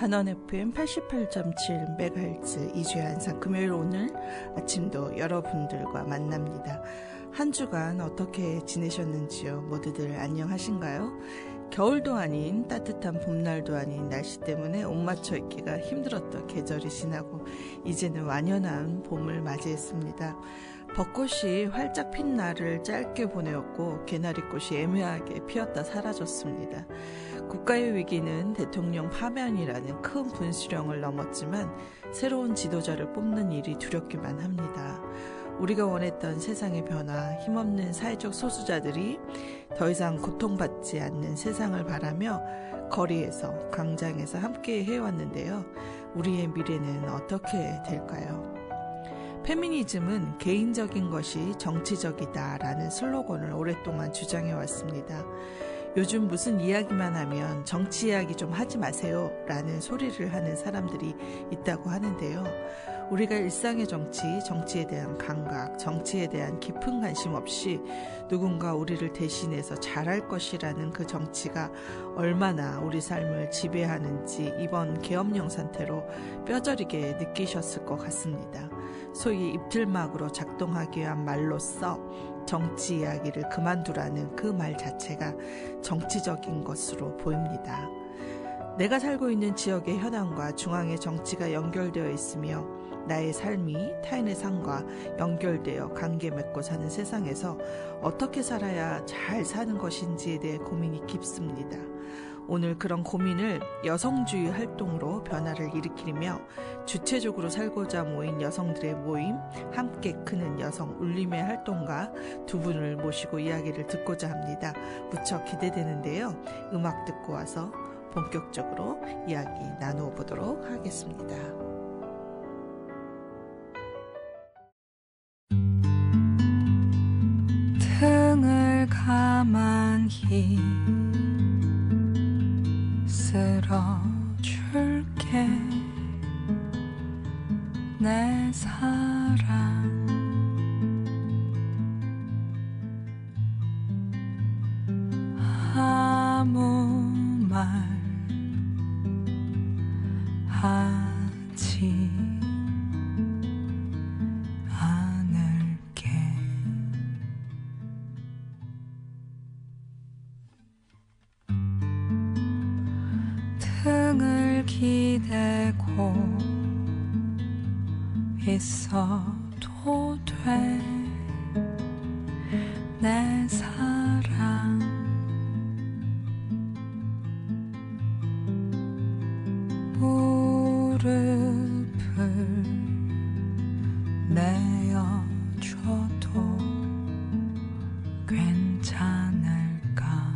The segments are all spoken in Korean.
한원 FM 88.7MHz 이주의 한상 금요일 오늘 아침도 여러분들과 만납니다. 한 주간 어떻게 지내셨는지요? 모두들 안녕하신가요? 겨울도 아닌 따뜻한 봄날도 아닌 날씨 때문에 옷 맞춰 입기가 힘들었던 계절이 지나고 이제는 완연한 봄을 맞이했습니다. 벚꽃이 활짝 핀 날을 짧게 보내었고 개나리꽃이 애매하게 피었다 사라졌습니다. 국가의 위기는 대통령 파면이라는 큰 분수령을 넘었지만 새로운 지도자를 뽑는 일이 두렵기만 합니다. 우리가 원했던 세상의 변화, 힘없는 사회적 소수자들이 더 이상 고통받지 않는 세상을 바라며 거리에서, 광장에서 함께 해왔는데요. 우리의 미래는 어떻게 될까요? 페미니즘은 개인적인 것이 정치적이다라는 슬로건을 오랫동안 주장해왔습니다. 요즘 무슨 이야기만 하면 정치 이야기 좀 하지 마세요 라는 소리를 하는 사람들이 있다고 하는데요. 우리가 일상의 정치, 정치에 대한 감각, 정치에 대한 깊은 관심 없이 누군가 우리를 대신해서 잘할 것이라는 그 정치가 얼마나 우리 삶을 지배하는지 이번 계엄령 사태로 뼈저리게 느끼셨을 것 같습니다. 소위 입틀막으로 작동하기 위한 말로써 정치 이야기를 그만두라는 그 말 자체가 정치적인 것으로 보입니다. 내가 살고 있는 지역의 현안과 중앙의 정치가 연결되어 있으며 나의 삶이 타인의 삶과 연결되어 관계 맺고 사는 세상에서 어떻게 살아야 잘 사는 것인지에 대해 고민이 깊습니다. 오늘 그런 고민을 여성주의 활동으로 변화를 일으키며 주체적으로 살고자 모인 여성들의 모임, 함께 크는 여성 울림의 활동가 두 분을 모시고 이야기를 듣고자 합니다. 무척 기대되는데요. 음악 듣고 와서 본격적으로 이야기 나누어 보도록 하겠습니다. 등을 가만히 쓸어줄게 내 사랑 아무 말 하지 않을게 등을 기대고 있어도 돼 내 사랑 무릎을 내어줘도 괜찮을까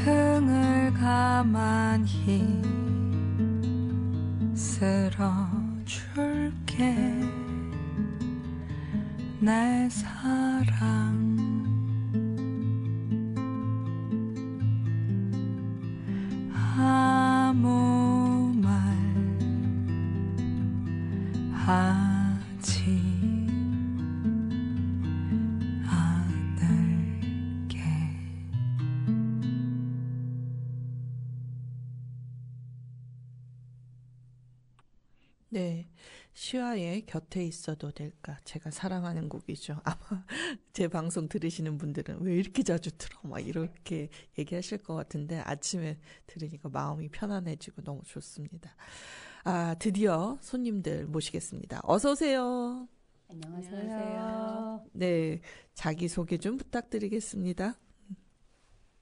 등을 가만히 쓸어줄게 내 사랑 아무 말 하지 않을게 네. 시와의 곁에 있어도 될까? 제가 사랑하는 곡이죠. 아마 제 방송 들으시는 분들은 왜 이렇게 자주 틀어? 막 이렇게 얘기하실 것 같은데 아침에 들으니까 마음이 편안해지고 너무 좋습니다. 아, 드디어 손님들 모시겠습니다. 어서 오세요. 안녕하세요. 네. 자기소개 좀 부탁드리겠습니다.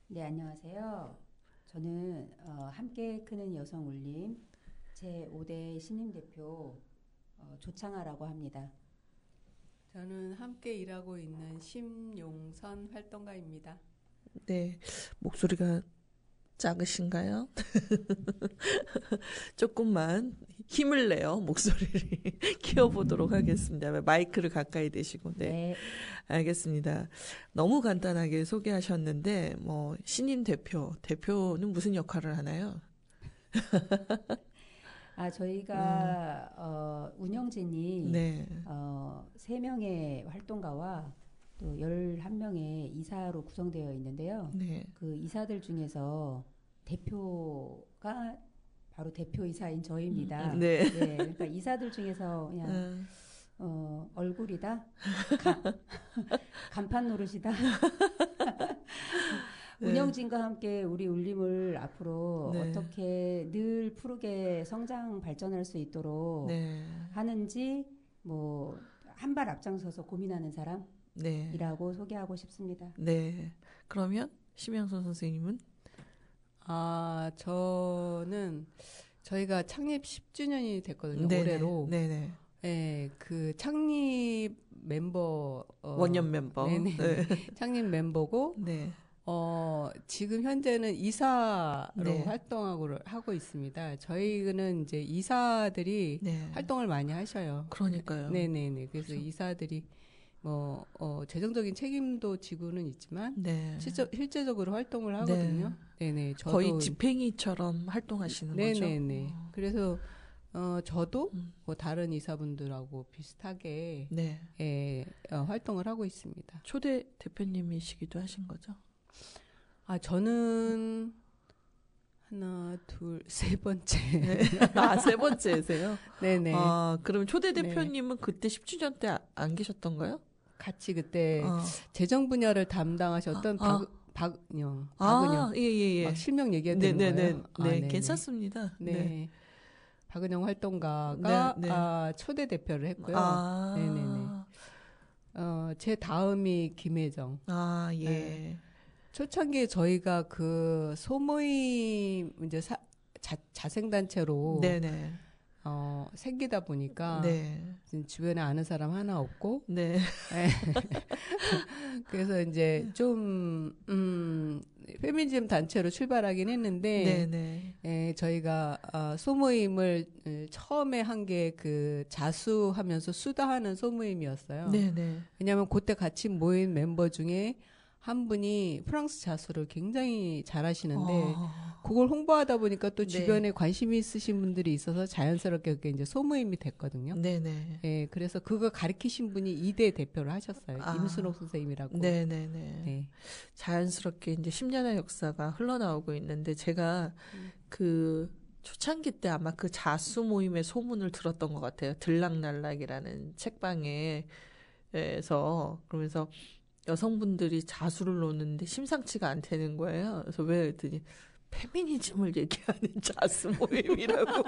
네, 안녕하세요. 저는 함께 크는 여성 울림 제5대 신임 대표 조창아라고 합니다. 저는 함께 일하고 있는 심용선 활동가입니다. 네. 목소리가 작으신가요? 조금만 힘을 내요. 목소리를 키워보도록 하겠습니다. 마이크를 가까이 대시고. 네. 네. 알겠습니다. 너무 간단하게 소개하셨는데, 신임 대표는 무슨 역할을 하나요? 저희가 운영진이 네. 3명의 활동가와 또 11명의 이사로 구성되어 있는데요. 네. 그 이사들 중에서 대표가 바로 대표이사인 저희입니다. 네. 네, 그러니까 이사들 중에서 그냥 얼굴이다, 간판 노릇이다. 네. 운영진과 함께 우리 울림을 앞으로 네. 어떻게 늘 푸르게 성장 발전할 수 있도록 네. 하는지 한 발 앞장서서 고민하는 네. 사람이라고 소개하고 싶습니다. 네. 그러면 심영선 선생님은? 저는 저희가 창립 10주년이 됐거든요. 네네. 올해로. 네네. 네, 그 창립 멤버 원년 멤버. 네네. 네. 창립 멤버고 네. 지금 현재는 이사로 네. 하고 있습니다. 저희는 이제 이사들이 네. 활동을 많이 하셔요. 그러니까요. 네네네. 그래서 이사들이 재정적인 책임도 지고는 있지만 네. 실제적으로 활동을 하거든요. 네네. 저도 거의 집행이처럼 활동하시는 거죠? 네네네. 그래서 저도 음. 다른 이사분들하고 비슷하게 네. 활동을 하고 있습니다. 초대 대표님이시기도 하신 거죠? 저는 하나, 둘, 세 번째. 네. 세 번째세요? 네네. 그럼 초대 대표님은 그때 10주년 때 안 계셨던가요? 같이 그때 어. 재정 분야를 담당하셨던 박은영. 예. 막 실명 얘기해도 되는 거예요? 네, 괜찮습니다. 네. 박은영 활동가가 네. 초대 대표를 했고요. 아. 네네네. 제 다음이 김혜정. 예. 네. 초창기에 저희가 그 소모임 이제 자생단체로 네네. 생기다 보니까 네. 주변에 아는 사람 하나 없고 네. 그래서 이제 좀 페미니즘 단체로 출발하긴 했는데 네네. 저희가 소모임을 처음에 한 게 그 자수하면서 수다하는 소모임이었어요. 네네. 왜냐하면 그때 같이 모인 멤버 중에 한 분이 프랑스 자수를 굉장히 잘하시는데 그걸 홍보하다 보니까 또 주변에 관심이 있으신 분들이 있어서 자연스럽게 그게 이제 소모임이 됐거든요. 네네. 예, 그래서 그거 가르치신 분이 2대 대표를 하셨어요. 임순옥 선생님이라고. 네네네. 네. 자연스럽게 이제 10년의 역사가 흘러나오고 있는데 제가 그 초창기 때 아마 그 자수 모임의 소문을 들었던 것 같아요. 들락날락이라는 책방에서 그러면서 여성분들이 자수를 놓는데 심상치가 않다는 거예요. 그래서 왜 했더니 페미니즘을 얘기하는 자수 모임이라고.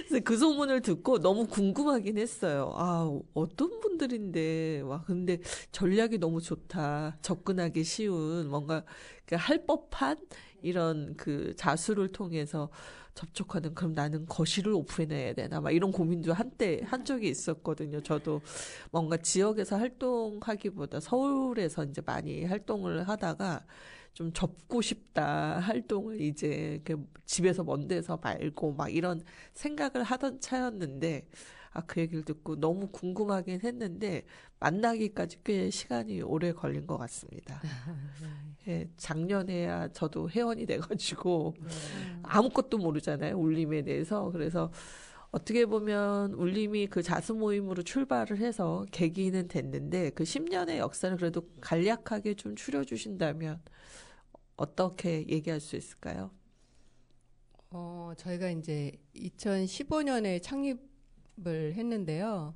그래서 그 소문을 듣고 너무 궁금하긴 했어요. 어떤 분들인데, 근데 전략이 너무 좋다. 접근하기 쉬운, 뭔가 할 법한 이런 그 자수를 통해서 접촉하는, 그럼 나는 거실을 오픈해야 되나? 막 이런 고민도 한 적이 있었거든요. 저도 뭔가 지역에서 활동하기보다 서울에서 이제 많이 활동을 하다가 좀 접고 싶다. 활동을 이제 집에서 먼 데서 말고 막 이런 생각을 하던 차였는데, 그 얘기를 듣고 너무 궁금하긴 했는데, 만나기까지 꽤 시간이 오래 걸린 것 같습니다. 예, 작년에야 저도 회원이 돼가지고, 아무것도 모르잖아요. 울림에 대해서. 그래서 어떻게 보면 울림이 그 자수 모임으로 출발을 해서 계기는 됐는데, 그 10년의 역사를 그래도 간략하게 좀 추려주신다면, 어떻게 얘기할 수 있을까요? 저희가 이제 2015년에 창립을 했는데요.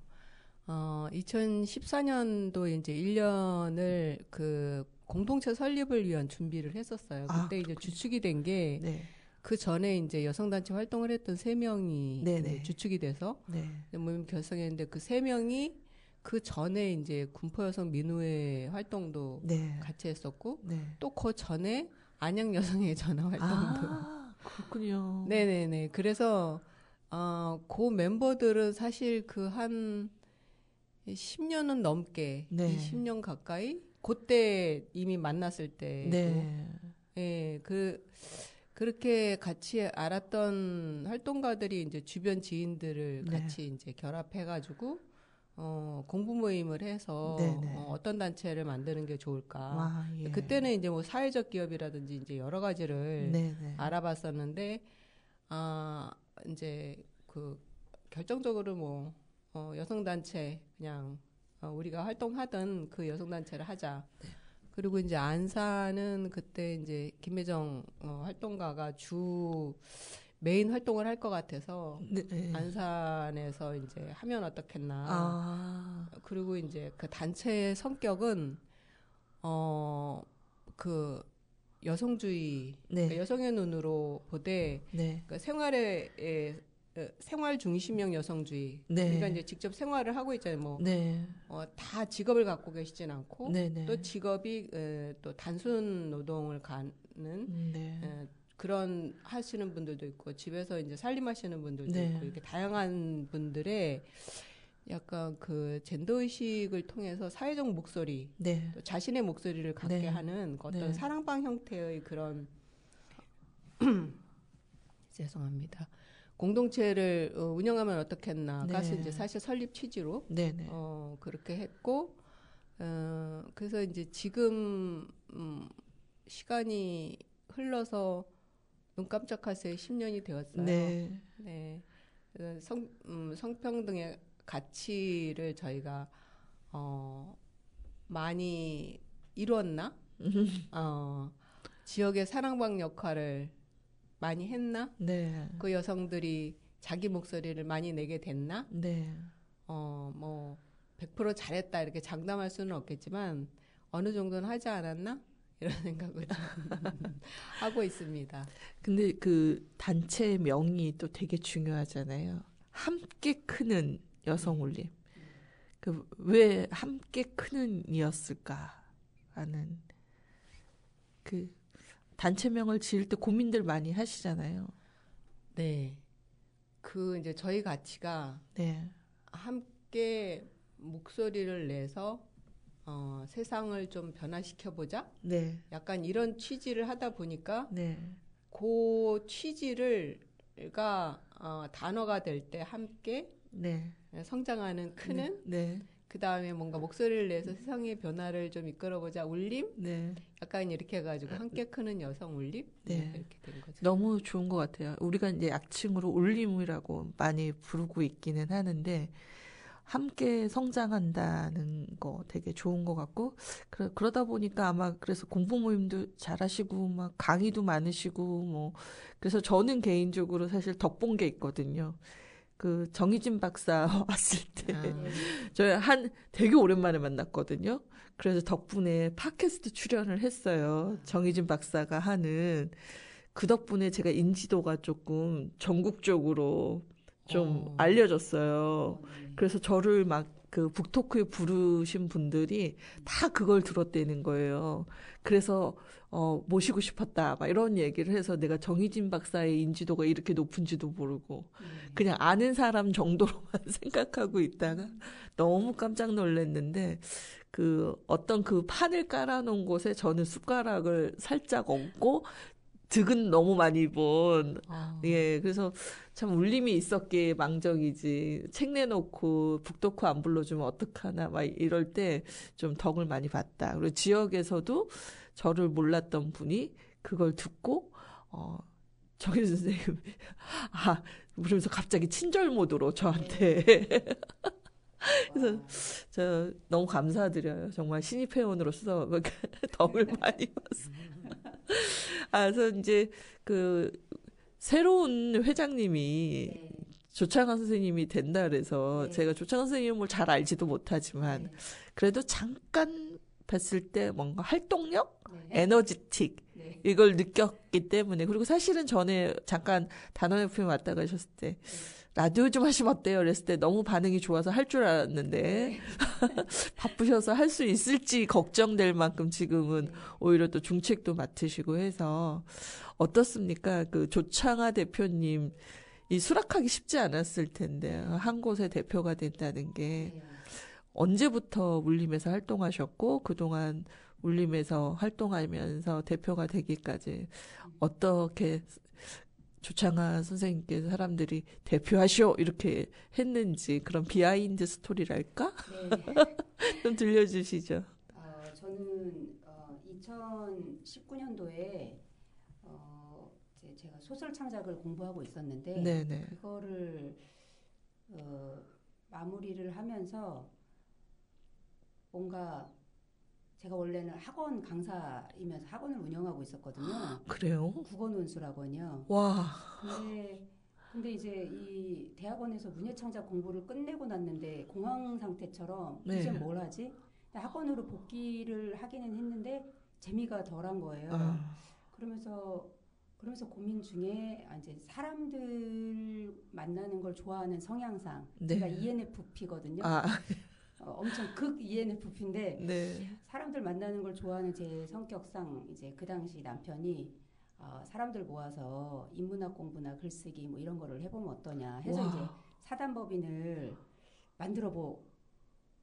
2014년도 이제 1년을 그 공동체 설립을 위한 준비를 했었어요. 그때 이제 주축이 된 게 네. 그 전에 이제 여성단체 활동을 했던 3명이 네네. 주축이 돼서 네. 모임 결성했는데 그 3명이 그 전에 이제 군포여성 민우회 활동도 네. 같이 했었고 네. 또 그 전에 안양 여성의 전화 활동도 그렇군요. 네네네. 그래서 그 멤버들은 사실 그 한 10년은 넘게 네. 20년 가까이 그때 이미 만났을 때 네. 예, 그렇게 같이 알았던 활동가들이 이제 주변 지인들을 네. 같이 이제 결합해가지고 공부 모임을 해서 어떤 단체를 만드는 게 좋을까. 예. 그때는 이제 뭐 사회적 기업이라든지 이제 여러 가지를 네네. 알아봤었는데 이제 그 결정적으로 뭐 여성 단체 그냥 우리가 활동하던 그 여성 단체를 하자. 네. 그리고 이제 안사는 그때 이제 김혜정 활동가가 주 메인 활동을 할 것 같아서 네. 안산에서 이제 하면 어떻겠나. 그리고 이제 그 단체의 성격은 그 여성주의, 네. 그러니까 여성의 눈으로 보되 네. 그러니까 생활 중심형 여성주의. 네. 우리가 이제 직접 생활을 하고 있잖아요. 뭐 네. 다 직업을 갖고 계시진 않고 네네. 또 직업이 또 단순 노동을 가는 네. 그런 하시는 분들도 있고 집에서 이제 살림하시는 분들도 네. 있고 이렇게 다양한 분들의 약간 그 젠더 의식을 통해서 사회적 목소리, 네. 또 자신의 목소리를 갖게 네. 하는 어떤 네. 사랑방 형태의 그런 죄송합니다. 공동체를 운영하면 어떻겠나. 네. 가서 이제 사실 설립 취지로 네네. 그렇게 했고 그래서 이제 지금 시간이 흘러서 눈 깜짝할 새 10년이 되었어요. 네. 네. 성평등의 가치를 저희가 많이 이루었나? 지역의 사랑방 역할을 많이 했나? 네. 그 여성들이 자기 목소리를 많이 내게 됐나? 네. 뭐 100% 잘했다 이렇게 장담할 수는 없겠지만 어느 정도는 하지 않았나? 이런 생각을 하고 있습니다. 근데 그 단체 명이 또 되게 중요하잖아요. 함께 크는 여성 올림. 그 왜 함께 크는이었을까 하는 그 단체명을 지을 때 고민들 많이 하시잖아요. 네. 그 이제 저희 가치가 네. 함께 목소리를 내서 세상을 좀 변화시켜 보자. 네. 약간 이런 취지를 하다 보니까 네. 그 취지가 단어가 될 때 함께 네. 성장하는 크는 네. 그 다음에 뭔가 목소리를 내서 세상의 변화를 좀 이끌어보자 울림 네. 약간 이렇게 해가지고 함께 크는 여성 울림 네. 이렇게 된 거죠. 너무 좋은 것 같아요. 우리가 이제 약칭으로 울림이라고 많이 부르고 있기는 하는데 함께 성장한다는 거 되게 좋은 것 같고 그러다 보니까 아마 그래서 공부 모임도 잘하시고 막 강의도 많으시고 뭐 그래서 저는 개인적으로 사실 덕본 게 있거든요. 그 정희진 박사 왔을 때 저희 되게 오랜만에 만났거든요. 그래서 덕분에 팟캐스트 출연을 했어요. 정희진 박사가 하는 그 덕분에 제가 인지도가 조금 전국적으로 좀 알려졌어요. 그래서 저를 막 그 북토크에 부르신 분들이 다 그걸 들었다는 거예요. 그래서 모시고 싶었다 막 이런 얘기를 해서 내가 정희진 박사의 인지도가 이렇게 높은지도 모르고 그냥 아는 사람 정도로만 생각하고 있다가 너무 깜짝 놀랐는데 그 어떤 그 판을 깔아놓은 곳에 저는 숟가락을 살짝 얹고 득은 너무 많이 본. 예, 그래서 참 울림이 있었기에 망정이지. 책 내놓고 북토크 안 불러주면 어떡하나 막 이럴 때 좀 덕을 많이 봤다. 그리고 지역에서도 저를 몰랐던 분이 그걸 듣고 정희 선생님 그러면서 갑자기 친절 모드로 저한테 그래서 저 너무 감사드려요. 정말 신입 회원으로서 덕을 많이 봤어요. 그래서 이제 새로운 회장님이 네. 조창환 선생님이 된다 그래서 네. 제가 조창환 선생님을 잘 알지도 못하지만 네. 그래도 잠깐 뵀을 때 뭔가 활동력, 네. 에너지틱 네. 이걸 느꼈기 때문에 그리고 사실은 전에 잠깐 단원 FM 왔다 가셨을 때 라디오 좀 하시면 어때요? 그랬을 때 너무 반응이 좋아서 할 줄 알았는데 바쁘셔서 할 수 있을지 걱정될 만큼 지금은 네. 오히려 또 중책도 맡으시고 해서 어떻습니까? 그 조창하 대표님 이 수락하기 쉽지 않았을 텐데 한 곳의 대표가 된다는 게 네. 언제부터 울림에서 활동하셨고 그동안 울림에서 활동하면서 대표가 되기까지 어떻게 조창하 선생님께서 사람들이 대표하시오 이렇게 했는지 그런 비하인드 스토리랄까? 네. 좀 들려주시죠. 저는 2019년도에 제가 소설 창작을 공부하고 있었는데 네네. 그거를 마무리를 하면서 뭔가 제가 원래는 학원 강사이면서 학원을 운영하고 있었거든요. 그래요? 국어논술학원이요. 와. 근데 이제 이 대학원에서 문예창작 공부를 끝내고 났는데 공황 상태처럼 네. 이제 뭘 하지? 학원으로 복귀를 하기는 했는데 재미가 덜한 거예요. 그러면서 고민 중에 이제 사람들 만나는 걸 좋아하는 성향상 네. 제가 ENFP거든요. 엄청 극 ENFP인데 네. 사람들 만나는 걸 좋아하는 제 성격상 이제 그 당시 남편이 사람들 모아서 인문학 공부나 글쓰기 뭐 이런 거를 해보면 어떠냐 해서 이제 사단법인을 만들어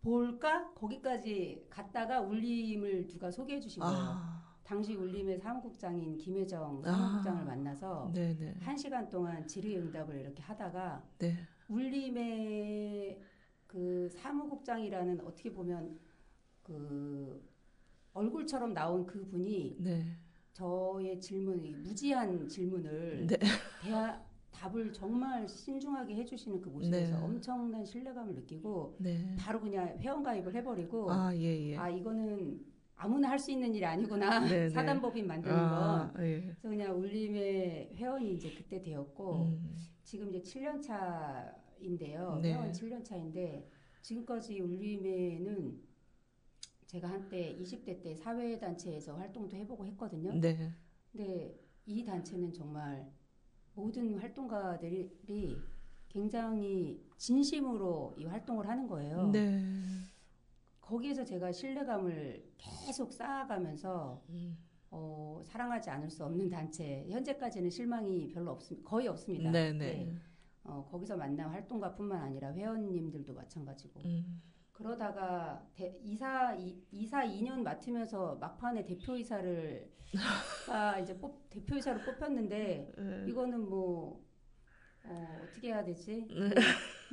볼까? 거기까지 갔다가 울림을 누가 소개해 주신 거예요. 당시 울림의 사무국장인 김혜정 사무국장을 만나서 네네. 1시간 동안 질의응답을 이렇게 하다가 네. 울림의 그 사무국장이라는 어떻게 보면 그 얼굴처럼 나온 그분이 네. 저의 무지한 질문을 네. 답을 정말 신중하게 해주시는 그 모습에서 네. 엄청난 신뢰감을 느끼고 네. 바로 그냥 회원가입을 해버리고 예. 이거는 아무나 할 수 있는 일이 아니구나. 네네. 사단법인 만드는 건. 예. 그래서 그냥 울림의 회원이 이제 그때 되었고 지금 이제 7년 차인데요. 네. 회원 7년 차인데 지금까지 울림에는 제가 한때 20대 때 사회단체에서 활동도 해보고 했거든요. 네. 근데 이 단체는 정말 모든 활동가들이 굉장히 진심으로 이 활동을 하는 거예요. 네. 거기에서 제가 신뢰감을 계속 쌓아가면서 사랑하지 않을 수 없는 단체. 현재까지는 실망이 거의 없습니다. 네네. 네. 거기서 만난 활동가뿐만 아니라 회원님들도 마찬가지고. 그러다가 이사 2년 맡으면서 막판에 대표이사를 이제 대표이사로 뽑혔는데 이거는 뭐 어떻게 해야 되지?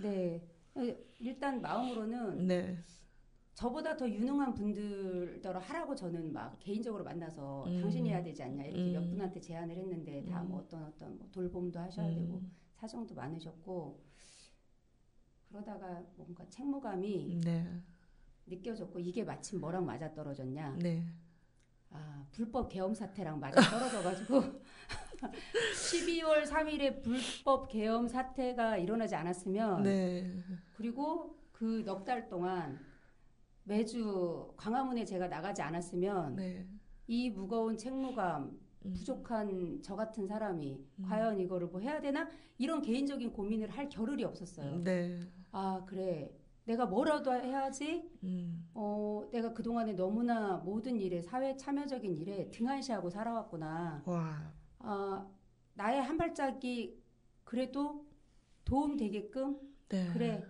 네. 일단 마음으로는 네. 저보다 더 유능한 분들더러 하라고 저는 막 개인적으로 만나서 당신이 해야 되지 않냐 이렇게 몇 분한테 제안을 했는데 다 뭐 어떤 뭐 돌봄도 하셔야 되고 사정도 많으셨고 그러다가 뭔가 책무감이 네. 느껴졌고 이게 마침 뭐랑 맞아떨어졌냐? 네. 불법 계엄 사태랑 맞아떨어져가지고 12월 3일에 불법 계엄 사태가 일어나지 않았으면 네. 그리고 그 넉 달 동안 매주 광화문에 제가 나가지 않았으면 네. 이 무거운 책무감 부족한 저 같은 사람이 과연 이거를 뭐 해야 되나? 이런 개인적인 고민을 할 겨를이 없었어요. 네. 그래. 내가 뭐라도 해야지. 내가 그동안에 너무나 모든 일에 사회 참여적인 일에 등한시하고 살아왔구나. 와. 나의 한 발짝이 그래도 도움 되게끔 네. 그래.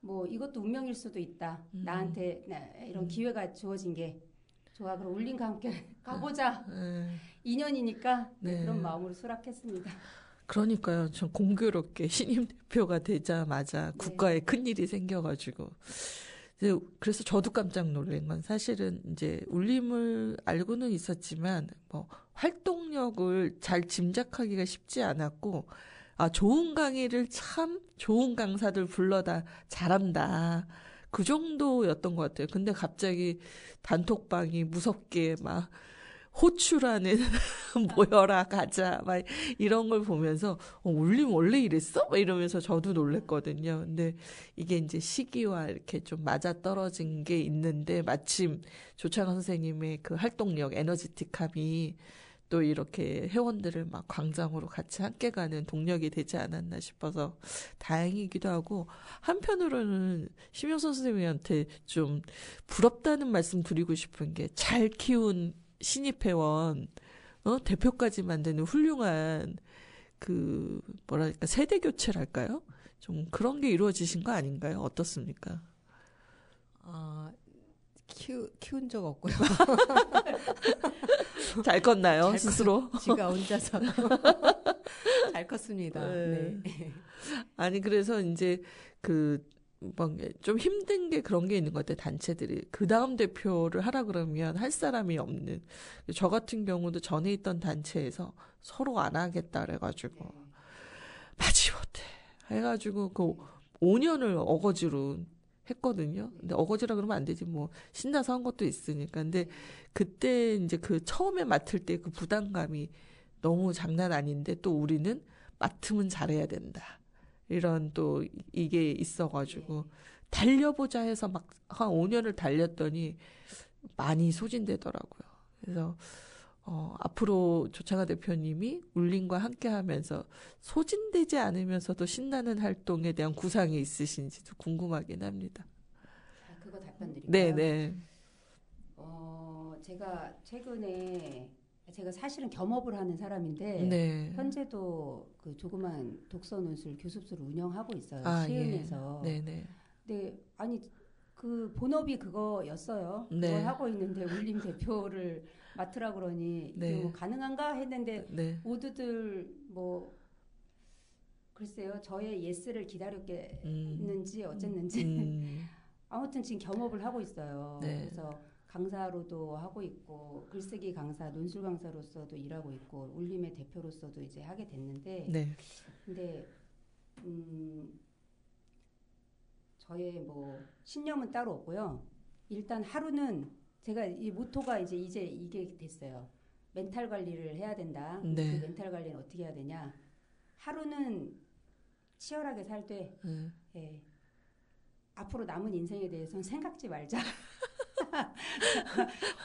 뭐 이것도 운명일 수도 있다. 나한테 이런 기회가 주어진 게 좋아. 그럼 울림과 함께 가보자. 2년이니까 네. 그런 마음으로 수락했습니다. 그러니까요. 전 공교롭게 신임 대표가 되자마자 국가에 큰일이 생겨가지고. 그래서 저도 깜짝 놀란 건 사실은 이제 울림을 알고는 있었지만 뭐 활동력을 잘 짐작하기가 쉽지 않았고 좋은 강의를 참 좋은 강사들 불러다 잘한다. 그 정도였던 것 같아요. 근데 갑자기 단톡방이 무섭게 막 호출하는 모여라 가자 막 이런 걸 보면서 울림 원래 이랬어? 막 이러면서 저도 놀랬거든요. 근데 이게 이제 시기와 이렇게 좀 맞아떨어진 게 있는데 마침 조창원 선생님의 그 활동력, 에너지틱함이 또 이렇게 회원들을 막 광장으로 같이 함께 가는 동력이 되지 않았나 싶어서 다행이기도 하고, 한편으로는 심영선 선생님한테 좀 부럽다는 말씀 드리고 싶은 게 잘 키운 신입 회원, 대표까지 만드는 훌륭한 그 뭐랄까 세대 교체랄까요? 좀 그런 게 이루어지신 거 아닌가요? 어떻습니까? 키운 적 없고요. 잘 컸나요, 스스로? 지가 혼자서 잘 컸습니다. 네. 네. 아니 그래서 이제 그 좀 힘든 게 그런 게 있는 것 같아요. 단체들이 그 다음 대표를 하라 그러면 할 사람이 없는. 저 같은 경우도 전에 있던 단체에서 서로 안 하겠다 그래가지고 마지못해 해가지고 그 5년을 어거지로 했거든요. 근데 어거지라 그러면 안 되지, 뭐 신나서 한 것도 있으니까. 근데 그때 이제 그 처음에 맡을 때 그 부담감이 너무 장난 아닌데, 또 우리는 맡으면 잘해야 된다, 이런 또 이게 있어가지고 달려보자 해서 막 한 5년을 달렸더니 많이 소진되더라고요. 그래서 앞으로 조창아 대표님이 울림과 함께하면서 소진되지 않으면서도 신나는 활동에 대한 구상이 있으신지도 궁금하긴 합니다. 그거 답변 드릴까요? 네네. 제가 최근에 제가 사실은 겸업을 하는 사람인데 네. 현재도 그 조그만 독서 논술 교습소를 운영하고 있어요. 아, 시흥에서. 예. 네네. 근데 아니 그 본업이 그거였어요. 네. 그걸 하고 있는데 울림 대표를 맡으라 그러니 네. 이게 뭐 가능한가 했는데 네. 모두들 뭐 글쎄요, 저의 예스를 기다렸겠는지 어쨌는지 아무튼 지금 겸업을 하고 있어요. 네. 그래서 강사로도 하고 있고 글쓰기 강사, 논술 강사로서도 일하고 있고 울림의 대표로서도 이제 하게 됐는데, 네. 근데 저의 뭐 신념은 따로 없고요. 일단 하루는 제가 이 모토가 이제 이게 됐어요. 멘탈 관리를 해야 된다. 네. 그 멘탈 관리는 어떻게 해야 되냐? 하루는 치열하게 살되 예. 앞으로 남은 인생에 대해서는 생각지 말자.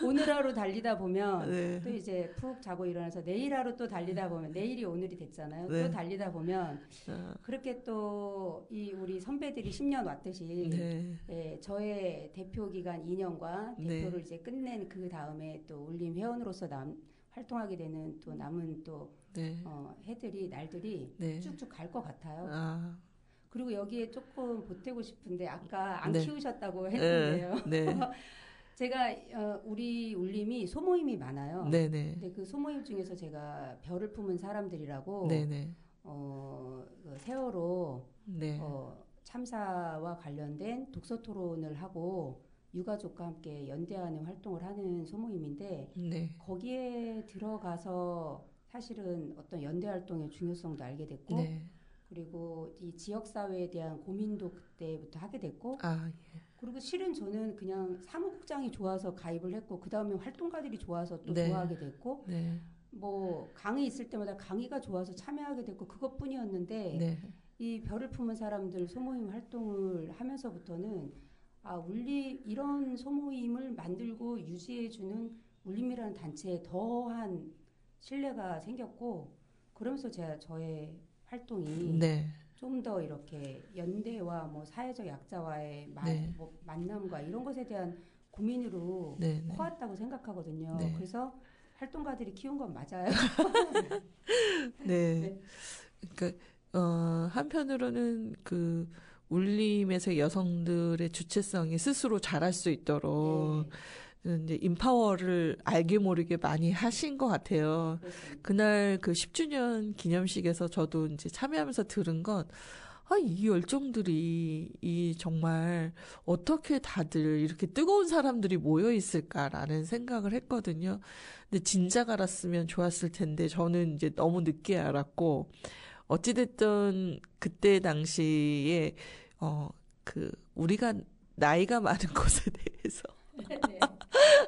오늘 하루 달리다 보면 네. 또 이제 푹 자고 일어나서 내일 하루 또 달리다 보면 내일이 오늘이 됐잖아요. 네. 또 달리다 보면 그렇게 또 이 우리 선배들이 10년 왔듯이 네. 예, 저의 대표 기간 2년과 대표를 이제 끝낸 그 다음에 또 울림 회원으로서 활동하게 되는 또 남은 또 네. 해들이 날들이 네. 쭉쭉 갈 것 같아요. 아. 그리고 여기에 조금 보태고 싶은데 아까 안 네. 키우셨다고 했는데요. 네. 제가 우리 울림이 소모임이 많아요. 네네. 근데 그 소모임 중에서 제가 별을 품은 사람들이라고 네네. 그 세월호 네. 참사와 관련된 독서 토론을 하고 유가족과 함께 연대하는 활동을 하는 소모임인데 네. 거기에 들어가서 사실은 어떤 연대 활동의 중요성도 알게 됐고 네. 그리고 이 지역사회에 대한 고민도 그때부터 하게 됐고 아, 예. 그리고 실은 저는 그냥 사무국장이 좋아서 가입을 했고 그 다음에 활동가들이 좋아서 또 네. 좋아하게 됐고 네. 뭐 강의 있을 때마다 강의가 좋아서 참여하게 됐고 그것뿐이었는데 네. 이 별을 품은 사람들 소모임 활동을 하면서부터는 이런 소모임을 만들고 유지해주는 울림이라는 단체에 더한 신뢰가 생겼고 그러면서 저의 활동이 네. 좀 더 이렇게 연대와 뭐 사회적 약자와의 네. 만남과 이런 것에 대한 고민으로 네. 커왔다고 생각하거든요. 네. 그래서 활동가들이 키운 건 맞아요. 네. 네. 그러니까 한편으로는 그 울림에서 여성들의 주체성이 스스로 자랄 수 있도록 이제 인파워를 알게 모르게 많이 하신 것 같아요. 그렇습니다. 그날 그 10주년 기념식에서 저도 이제 참여하면서 들은 건, 이 열정들이 정말 어떻게 다들 이렇게 뜨거운 사람들이 모여 있을까라는 생각을 했거든요. 근데 진작 알았으면 좋았을 텐데 저는 이제 너무 늦게 알았고, 어찌됐든 그때 당시에 우리가 나이가 많은 것에 대해서 네.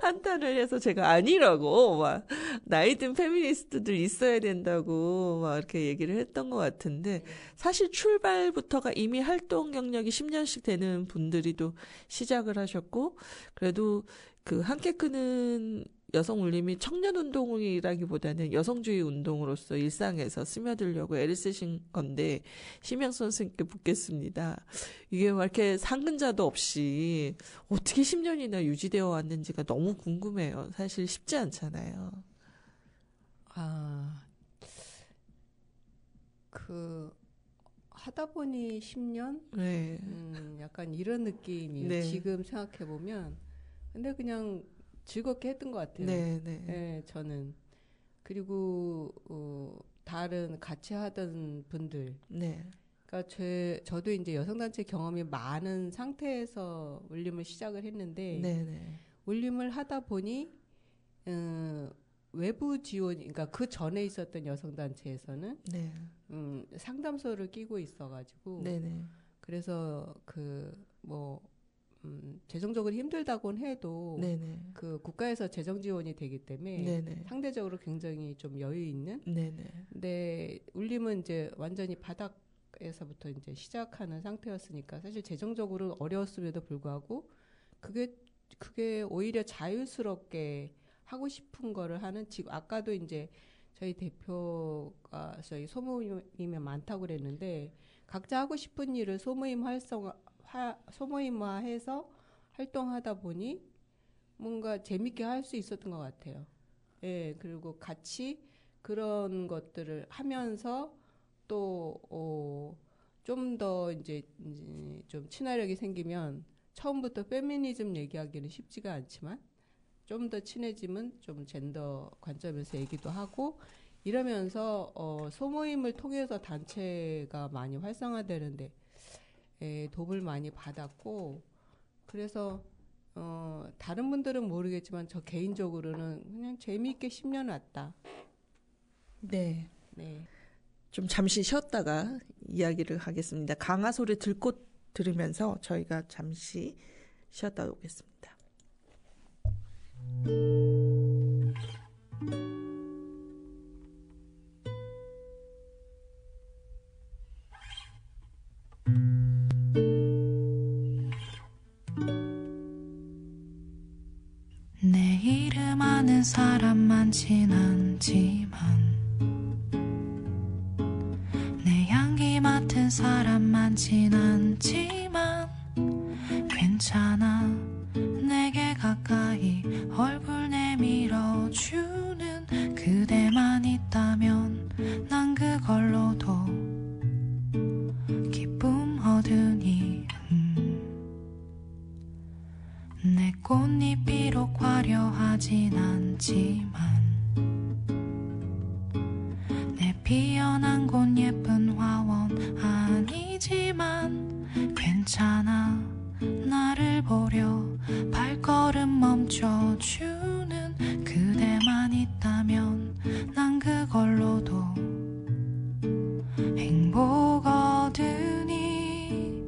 한탄을 해서 제가 아니라고 막 나이든 페미니스트들 있어야 된다고 막 이렇게 얘기를 했던 것 같은데 사실 출발부터가 이미 활동 경력이 10년씩 되는 분들이 또 시작을 하셨고 그래도 그 함께 크는 여성 울림이 청년 운동이라기보다는 여성주의 운동으로서 일상에서 스며들려고 애를 쓰신 건데 심영선 선생님께 묻겠습니다. 이게 막 이렇게 상근자도 없이 어떻게 10년이나 유지되어 왔는지가 너무 궁금해요. 사실 쉽지 않잖아요. 하다 보니 10년? 네. 약간 이런 느낌이에요. 네. 지금 생각해보면. 근데 그냥 즐겁게 했던 것 같아요. 네, 네. 네, 저는. 그리고, 다른 같이 하던 분들. 네. 그러니까 저도 이제 여성단체 경험이 많은 상태에서 울림을 시작을 했는데, 네, 네. 울림을 하다 보니, 외부 지원, 그러니까 그 전에 있었던 여성단체에서는, 네. 상담소를 끼고 있어가지고, 네, 네. 그래서 재정적으로 힘들다고는 해도 네네. 그 국가에서 재정 지원이 되기 때문에 네네. 상대적으로 굉장히 좀 여유 있는. 네네. 근데 울림은 이제 완전히 바닥에서부터 이제 시작하는 상태였으니까 사실 재정적으로 어려웠음에도 불구하고 그게 오히려 자유스럽게 하고 싶은 거를 하는 지금 아까도 이제 저희 대표가 저희 소모임이 많다고 그랬는데 각자 하고 싶은 일을 소모임화해서 활동하다 보니 뭔가 재밌게 할 수 있었던 것 같아요. 예, 그리고 같이 그런 것들을 하면서 또 좀 더 이제 좀 친화력이 생기면 처음부터 페미니즘 얘기하기는 쉽지가 않지만 좀 더 친해지면 좀 젠더 관점에서 얘기도 하고 이러면서 소모임을 통해서 단체가 많이 활성화되는데 도움을 많이 받았고 그래서 다른 분들은 모르겠지만 저 개인적으로는 그냥 재미있게 10년 왔다. 네. 네. 좀 잠시 쉬었다가 이야기를 하겠습니다. 강화 소리 들꽃 들으면서 저희가 잠시 쉬었다 오겠습니다. 내 이름 아는 사람 많진 않지만 내 향기 맡은 사람 많진 않지만 괜찮아 내게 가까이 얼굴 내밀어주는 그대만 있다면 난 그걸로도 기쁨 얻으니 내 꽃잎 비록 화려하진 않지만 내 피어난 곳 예쁜 화원 아니지만 괜찮아 나를 보려 발걸음 멈춰주는 그대만 있다면 난 그걸로도 행복 얻으니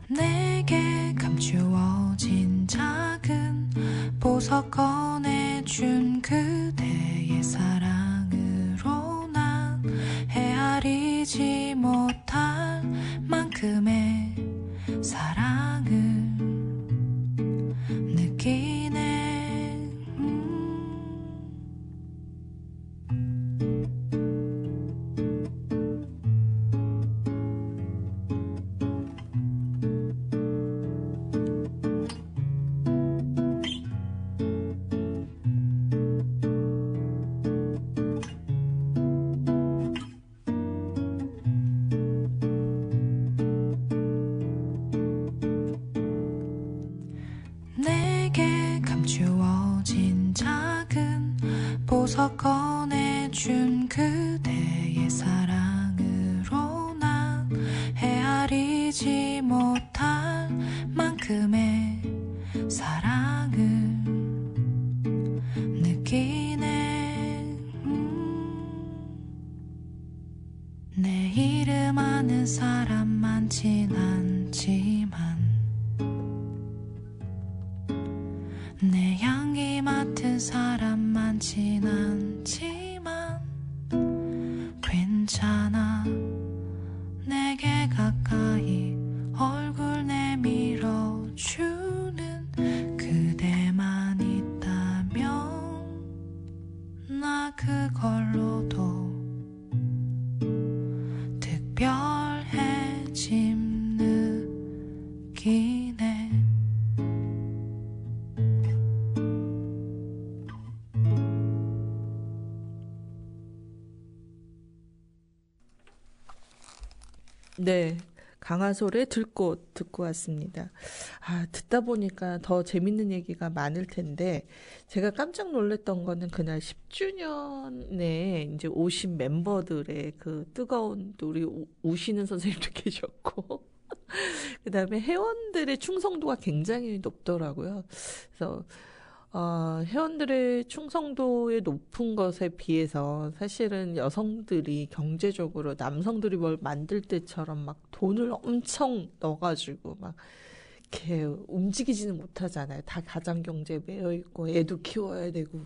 내게 감추어진 작은 보석 꺼내준 그대의 사랑으로 난 헤아리지 못할 만큼의 사랑을 느끼네. 내게 감추어진 작은 보석 꺼내준 그대의 사랑으로 난 헤아리지 못할 만큼의 사랑을 느끼네. 내 이름 아는 사람 많진 않지만 내 향기 그걸로도 특별해짐 느끼네. 네. 강하솔의 들꽃 듣고 왔습니다. 듣다 보니까 더 재밌는 얘기가 많을 텐데, 제가 깜짝 놀랐던 거는 그날 10주년에 이제 오신 멤버들의 그 뜨거운, 또 우리 우시는 선생님도 계셨고, 그 다음에 회원들의 충성도가 굉장히 높더라고요. 그래서, 회원들의 충성도의 높은 것에 비해서 사실은 여성들이 경제적으로 남성들이 뭘 만들 때처럼 막 돈을 엄청 넣어가지고 막 이렇게 움직이지는 못하잖아요. 다 가장경제에 매여 있고 애도 키워야 되고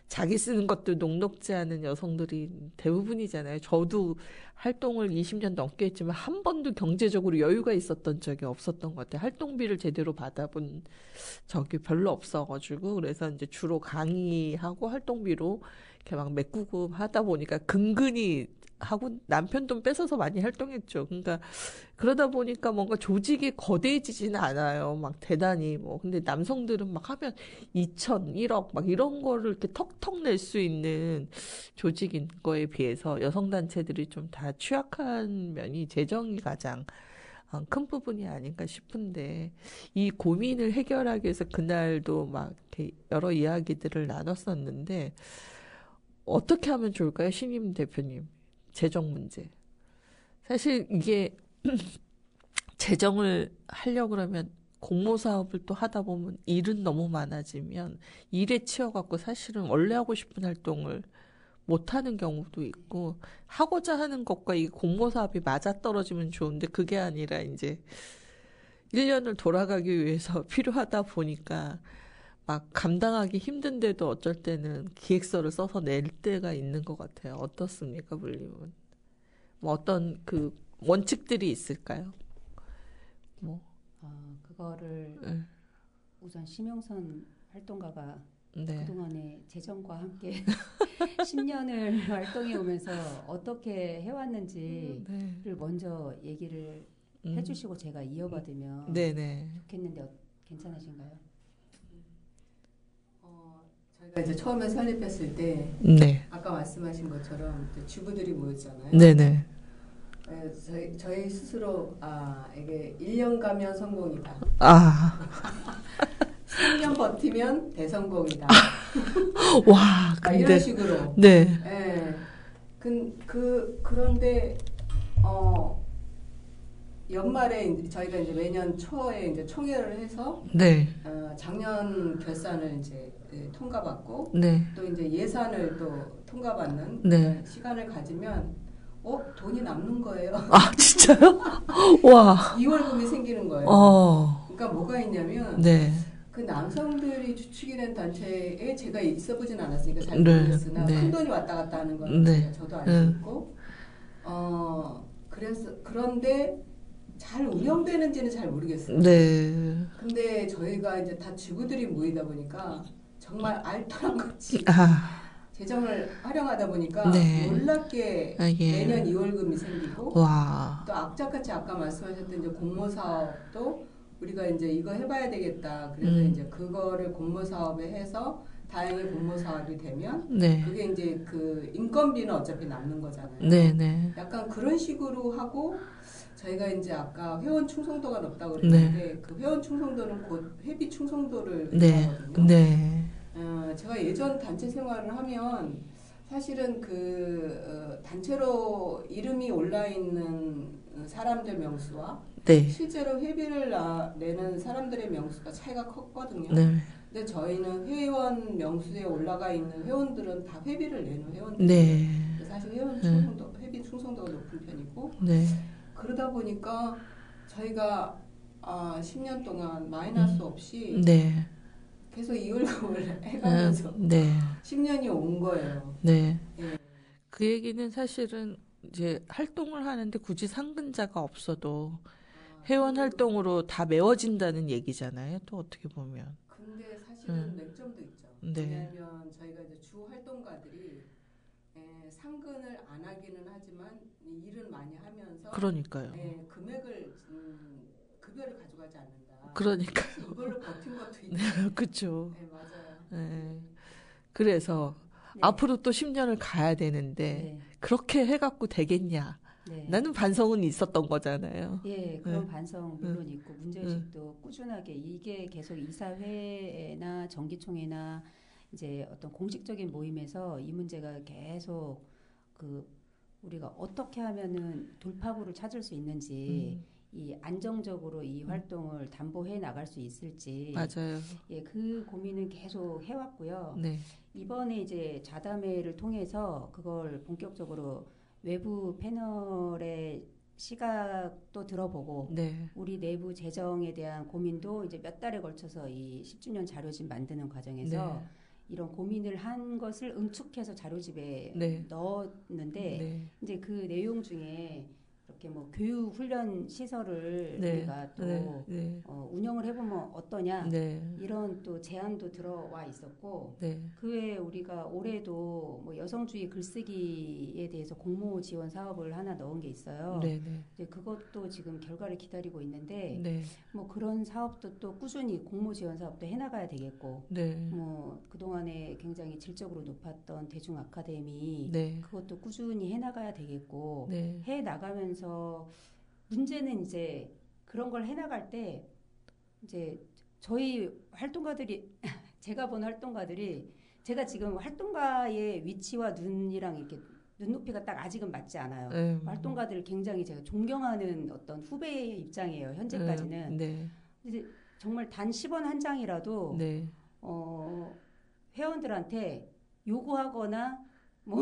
자기 쓰는 것도 녹록지 않은 여성들이 대부분이잖아요. 저도 활동을 20년 넘게 했지만 한 번도 경제적으로 여유가 있었던 적이 없었던 것 같아요. 활동비를 제대로 받아본 적이 별로 없어가지고 그래서 이제 주로 강의하고 활동비로 이렇게 막 메꾸고 하다 보니까 근근히 하고 남편 돈 뺏어서 많이 활동했죠. 그러니까 그러다 보니까 뭔가 조직이 거대해지지는 않아요. 막 대단히 뭐. 근데 남성들은 막 하면 2천, 1억 막 이런 거를 이렇게 턱턱 낼 수 있는 조직인 거에 비해서 여성단체들이 좀 다 취약한 면이 재정이 가장 큰 부분이 아닌가 싶은데 이 고민을 해결하기 위해서 그날도 막 이렇게 여러 이야기들을 나눴었는데 어떻게 하면 좋을까요? 신임 대표님. 재정 문제. 사실 이게 재정을 하려고 그러면 공모 사업을 또 하다 보면 일은 너무 많아지면 일에 치여갖고 사실은 원래 하고 싶은 활동을 못하는 경우도 있고 하고자 하는 것과 이 공모 사업이 맞아떨어지면 좋은데 그게 아니라 이제 1년을 돌아가기 위해서 필요하다 보니까 막 감당하기 힘든데도 어쩔 때는 기획서를 써서 낼 때가 있는 것 같아요. 어떻습니까, 물림은? 뭐 어떤 그 원칙들이 있을까요? 뭐 그거를 네. 우선 심영선 활동가가 네. 그동안에 재정과 함께 10년을 활동해 오면서 어떻게 해왔는지를 네. 먼저 얘기를 해주시고 제가 이어받으면 네네. 좋겠는데 괜찮으신가요? 저희가 이제 처음에 설립했을 때 네. 아까 말씀하신 것처럼 주부들이 모였잖아요. 네네. 저희 스스로 이게 1년 가면 성공이다. 3년 버티면 대성공이다. 와, 근데 이런 식으로. 네. 예. 그런데 연말에 저희가 이제 매년 초에 이제 총회를 해서 네. 작년 결산을 이제 통과받고 네. 또 이제 예산을 또 통과받는 네. 시간을 가지면 돈이 남는 거예요. 진짜요? 와. 2월금이 생기는 거예요. 그러니까 뭐가 있냐면 네. 그 남성들이 주축이 된 단체에 제가 있어보진 않았으니까 잘 네. 모르겠으나 네. 큰 돈이 왔다 갔다 하는 건 네. 저도 알고 있고 그런데 잘 운영되는지는 잘 모르겠어요. 네. 근데 저희가 이제 다 주부들이 모이다 보니까 정말 알토란 같이 재정을 활용하다 보니까 네. 놀랍게 예. 매년 2월금이 생기고 와. 또 악착같이 아까 말씀하셨던 이제 공모 사업도 우리가 이제 이거 해봐야 되겠다. 그래서 이제 그거를 공모 사업에 해서 다행히 공모 사업이 되면 네. 그게 이제 그 인건비는 어차피 남는 거잖아요. 네네. 약간 그런 식으로 하고 저희가 이제 아까 회원 충성도가 높다고 그랬는데 그 회원 충성도는 곧 회비 충성도를 얘기하거든요. 네. 제가 예전 단체 생활을 하면 사실은 그 단체로 이름이 올라 있는 사람들 명수와 네. 실제로 회비를 내는 사람들의 명수가 차이가 컸거든요. 네. 근데 저희는 회원 명수에 올라가 있는 회원들은 다 회비를 내는 회원들. 네. 사실 회원 충성도, 회비 충성도가 높은 편이고. 네. 그러다 보니까 저희가 10년 동안 마이너스 없이 네. 계속 이월금을 해가면서 네. 10년이 온 거예요. 네. 예. 그 얘기는 사실은 이제 활동을 하는데 굳이 상근자가 없어도 회원 활동으로 다 메워진다는 얘기잖아요. 또 어떻게 보면. 근데 사실은 맹점도 있죠. 네. 왜냐하면 저희가 이제 주 활동가들이 상근을 안 하기는 하지만 일은 많이 하면서 그러니까요. 네, 금액을 급여를 가져가지 않는다. 그러니까요. 이걸로 버틴 것도 있어요. 그렇죠. 네, 맞아요. 네. 그래서 네. 앞으로 또 10년을 가야 되는데 네. 그렇게 해갖고 되겠냐? 네. 나는 반성은 있었던 거잖아요. 예, 그런 네. 반성 물론 있고 문제의식도 꾸준하게 이게 계속 이사회나 정기총회나 이제 어떤 공식적인 모임에서 이 문제가 계속 우리가 어떻게 하면은 돌파구를 찾을 수 있는지 이 안정적으로 이 활동을 담보해 나갈 수 있을지 맞아요. 예, 그 고민은 계속 해왔고요. 네. 이번에 이제 자담회를 통해서 그걸 본격적으로 외부 패널의 시각도 들어보고 네. 우리 내부 재정에 대한 고민도 이제 몇 달에 걸쳐서 이 10주년 자료집 만드는 과정에서 네. 이런 고민을 한 것을 응축해서 자료집에 네. 넣었는데 네. 이제 그 내용 중에 이렇게 뭐 교육 훈련 시설을 네. 우리가 또 네. 네. 운영을 해보면 어떠냐 네. 이런 또 제안도 들어와 있었고 네. 그 외에 우리가 올해도 뭐 여성주의 글쓰기에 대해서 공모 지원 사업을 하나 넣은 게 있어요. 네. 네. 이제 그것도 지금 결과를 기다리고 있는데 네. 뭐 그런 사업도 또 꾸준히 공모 지원 사업도 해나가야 되겠고 네. 뭐 그동안에 굉장히 질적으로 높았던 대중 아카데미 네. 그것도 꾸준히 해나가야 되겠고 네. 해 나가면서 문제는 이제 그런 걸 해나갈 때 이제 저희 활동가들이 제가 본 활동가들이 제가 지금 활동가의 위치와 눈이랑 이렇게 눈높이가 딱 아직은 맞지 않아요. 활동가들을 굉장히 제가 존경하는 어떤 후배의 입장이에요. 현재까지는. 네. 이제 정말 단 10원 한 장이라도 네. 회원들한테 요구하거나 뭐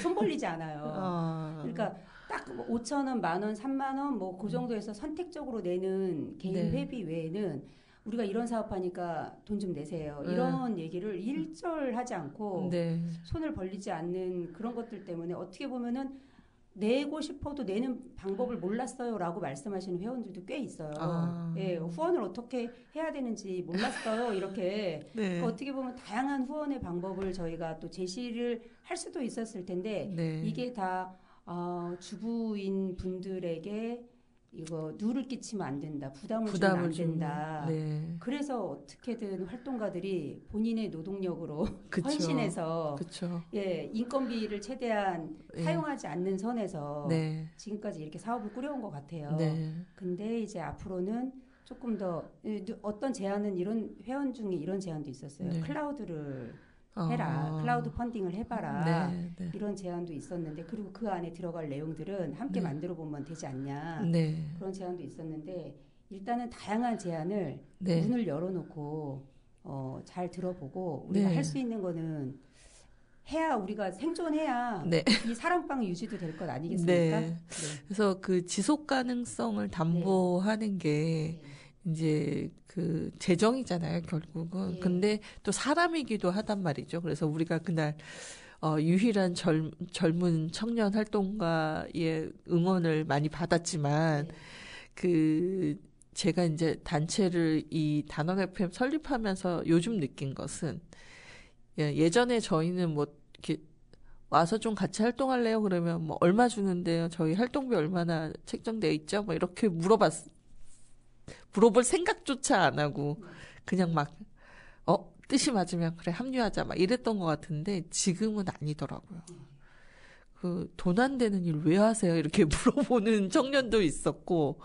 손 벌리지 않아요. 그러니까 딱 5,000원, 10,000원, 30,000원 뭐 그 정도에서 선택적으로 내는 개인 네. 회비 외에는 우리가 이런 사업하니까 돈 좀 내세요. 이런 얘기를 일절하지 않고 네. 손을 벌리지 않는 그런 것들 때문에 어떻게 보면은 내고 싶어도 내는 방법을 몰랐어요라고 말씀하시는 회원들도 꽤 있어요. 예, 후원을 어떻게 해야 되는지 몰랐어요. 이렇게 네. 어떻게 보면 다양한 후원의 방법을 저희가 또 제시를 할 수도 있었을 텐데 네. 이게 다 주부인 분들에게 이거 누를 끼치면 안 된다. 부담을 주면 안 된다. 네. 그래서 어떻게든 활동가들이 본인의 노동력으로 그쵸. 헌신해서 그렇죠. 예, 인건비를 최대한 예. 사용하지 않는 선에서 네. 지금까지 이렇게 사업을 꾸려온 것 같아요. 네. 근데 이제 앞으로는 조금 더 어떤 제안은 이런 회원 중에 이런 제안도 있었어요. 네. 클라우드를 해라. 클라우드 펀딩을 해봐라. 네. 네. 이런 제안도 있었는데 그리고 그 안에 들어갈 내용들은 함께 만들어 보면 되지 않냐. 네. 그런 제안도 있었는데 일단은 다양한 제안을 네. 문을 열어놓고 잘 들어보고 우리가 네. 할 수 있는 거는 해야 우리가 생존해야 네. 이 사랑방 유지도 될 것 아니겠습니까? 네. 그래서 그 지속 가능성을 담보하는 게 이제 그 재정이잖아요, 결국은. 예. 근데 또 사람이기도 하단 말이죠. 그래서 우리가 그날 유일한 젊은 청년 활동가의 응원을 많이 받았지만 그 제가 이제 단체를 이 단원 FM 설립하면서 요즘 느낀 것은 예전에 저희는 뭐 이렇게 와서 좀 같이 활동할래요? 그러면 뭐 얼마 주는데요? 저희 활동비 얼마나 책정돼 있죠? 뭐 이렇게 물어볼 생각조차 안 하고 그냥 막 뜻이 맞으면 그래 합류하자 막 이랬던 것 같은데 지금은 아니더라고요. 그 돈 안 되는 일 왜 하세요? 이렇게 물어보는 청년도 있었고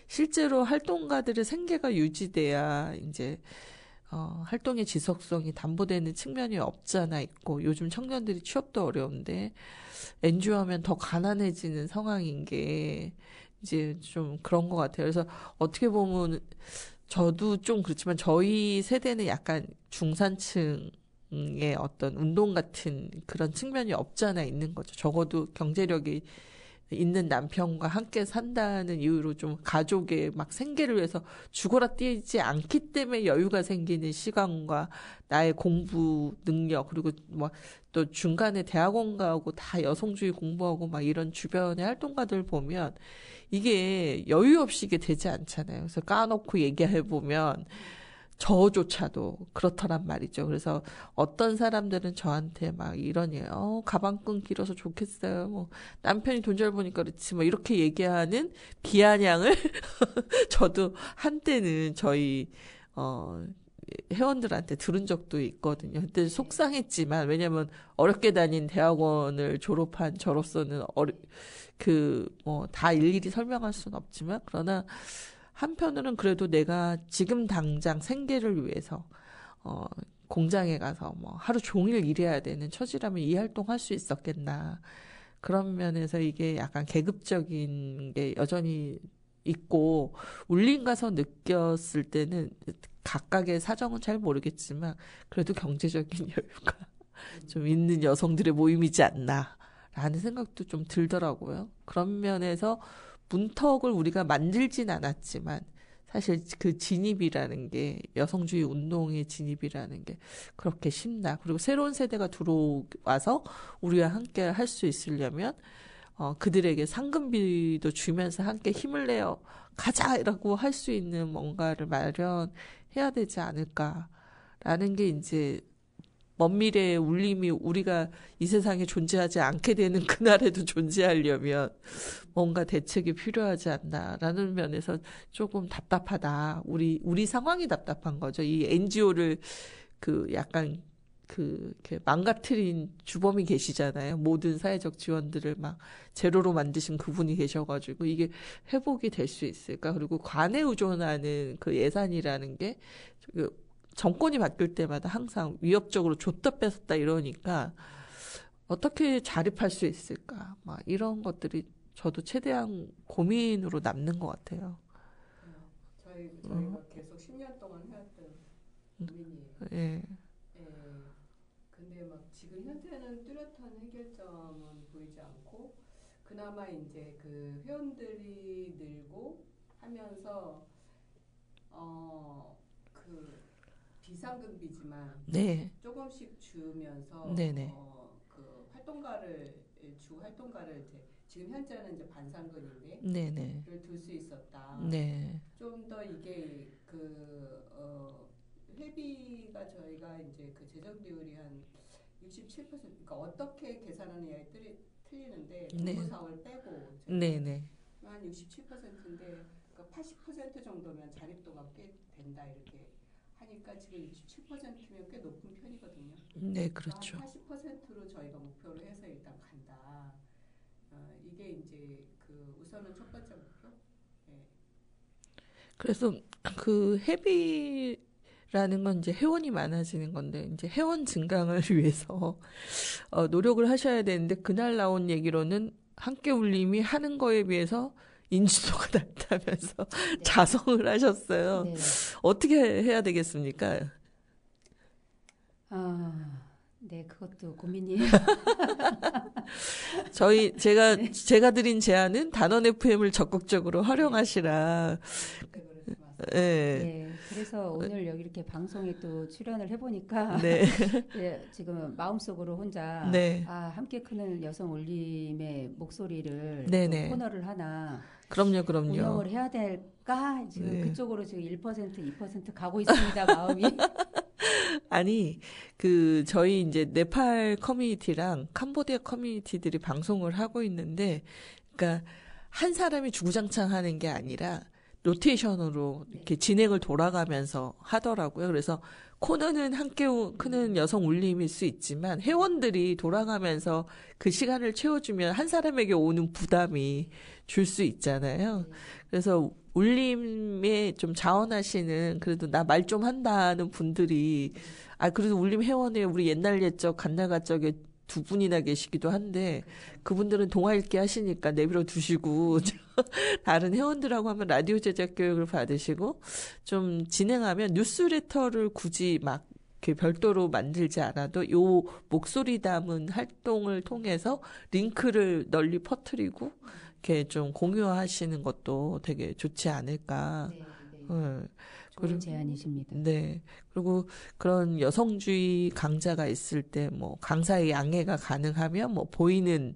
실제로 활동가들의 생계가 유지돼야 이제 활동의 지속성이 담보되는 측면이 없지 않아 있고 요즘 청년들이 취업도 어려운데 NGO하면 더 가난해지는 상황인 게 이제 좀 그런 것 같아요. 그래서 어떻게 보면 저도 좀 그렇지만 저희 세대는 약간 중산층의 어떤 운동 같은 그런 측면이 없지 않아 있는 거죠. 적어도 경제력이 있는 남편과 함께 산다는 이유로 좀 가족의 막 생계를 위해서 죽어라 뛰지 않기 때문에 여유가 생기는 시간과 나의 공부 능력 그리고 뭐 또 중간에 대학원 가고 다 여성주의 공부하고 막 이런 주변의 활동가들 보면 이게 여유 없이 이게 되지 않잖아요. 그래서 까놓고 얘기해 보면 저조차도 그렇더란 말이죠. 그래서 어떤 사람들은 저한테 막 이러네요. 가방끈 길어서 좋겠어요. 뭐 남편이 돈 잘 버니까 그렇지. 뭐 이렇게 얘기하는 비아냥을 저도 한때는 저희 회원들한테 들은 적도 있거든요. 그때 속상했지만 왜냐면 어렵게 다닌 대학원을 졸업한 저로서는 다 일일이 설명할 수는 없지만 그러나 한편으로는 그래도 내가 지금 당장 생계를 위해서 공장에 가서 뭐 하루 종일 일해야 되는 처지라면 이 활동할 수 있었겠나. 그런 면에서 이게 약간 계급적인 게 여전히 있고 울림 가서 느꼈을 때는 각각의 사정은 잘 모르겠지만 그래도 경제적인 여유가 좀 있는 여성들의 모임이지 않나라는 생각도 좀 들더라고요. 그런 면에서 문턱을 우리가 만들진 않았지만 사실 그 진입이라는 게 여성주의 운동의 진입이라는 게 그렇게 쉽나. 그리고 새로운 세대가 들어와서 우리와 함께 할 수 있으려면 그들에게 상금비도 주면서 함께 힘을 내어 가자라고 할 수 있는 뭔가를 마련해야 되지 않을까라는 게 이제 먼 미래의 울림이 우리가 이 세상에 존재하지 않게 되는 그날에도 존재하려면 뭔가 대책이 필요하지 않나라는 면에서 조금 답답하다. 우리 상황이 답답한 거죠. 이 NGO를 약간 이렇게 망가뜨린 주범이 계시잖아요. 모든 사회적 지원들을 막 제로로 만드신 그분이 계셔가지고 이게 회복이 될 수 있을까? 그리고 관에 의존하는 그 예산이라는 게 정권이 바뀔 때마다 항상 위협적으로 줬다 뺏었다 이러니까 어떻게 자립할 수 있을까? 막 이런 것들이 저도 최대한 고민으로 남는 것 같아요. 저희가 계속 10년 동안 해왔던 고민이에요. 예. 근데 막 지금 현재는 뚜렷한 해결점은 보이지 않고 그나마 이제 그 회원들이 늘고 하면서 그 비상금비지만 네. 조금씩 주면서 네네. 그 주 활동가를 이제 지금 현재는 이제 반상근인데 네네. 를 둘 수 있었다. 네. 좀 더 이게 회비가 저희가 이제 그 재정 비율이 한 67%, 그러니까 어떻게 계산하느냐에 틀리는데 네. 노무사월 빼고 네네. 한 67%인데 그러니까 80% 정도면 자립도가 꽤 된다 이렇게 하니까 지금 67%면 꽤 높은 편이거든요. 네, 그렇죠. 80%로 저희가 목표로 해서 일단 간다. 이게 이제 우선은 첫 번째 목표. 네. 그래서 그 회비라는 건 이제 회원이 많아지는 건데 이제 회원 증강을 위해서 노력을 하셔야 되는데 그날 나온 얘기로는 함께 울림이 하는 거에 비해서 인지도가 낮다면서 네. 자성을 하셨어요. 네. 어떻게 해야 되겠습니까? 네, 그것도 고민이에요. 제가 드린 제안은 단원 FM을 적극적으로 활용하시라. 네. 네, 그래서 오늘 여기 이렇게 방송에 또 출연을 해보니까 네. 네, 지금 마음속으로 혼자 네. 함께 크는 여성 울림의 목소리를 네네. 또 코너를 하나 그럼요. 운영을 해야 될까 지금 네. 그쪽으로 지금 1% 2% 가고 있습니다. 마음이. 아니, 저희 이제 네팔 커뮤니티랑 캄보디아 커뮤니티들이 방송을 하고 있는데, 그러니까 한 사람이 주구장창 하는 게 아니라 로테이션으로 이렇게 진행을 돌아가면서 하더라고요. 그래서 코너는 함께 크는 여성 울림일 수 있지만 회원들이 돌아가면서 그 시간을 채워주면 한 사람에게 오는 부담이 줄 수 있잖아요. 그래서 울림에 좀 자원하시는 그래도 나 말 좀 한다는 분들이 그래도 울림 회원에 우리 옛날 옛적 갓날갓적에 2분이나 계시기도 한데 그분들은 동화 읽기 하시니까 내버려 두시고 다른 회원들하고 하면 라디오 제작 교육을 받으시고 좀 진행하면 뉴스레터를 굳이 막 이렇게 별도로 만들지 않아도 요 목소리 담은 활동을 통해서 링크를 널리 퍼뜨리고 이렇게 좀 공유하시는 것도 되게 좋지 않을까. 네, 네. 좋은 제안이십니다. 네. 그리고 그런 여성주의 강좌가 있을 때 뭐 강사의 양해가 가능하면 뭐 보이는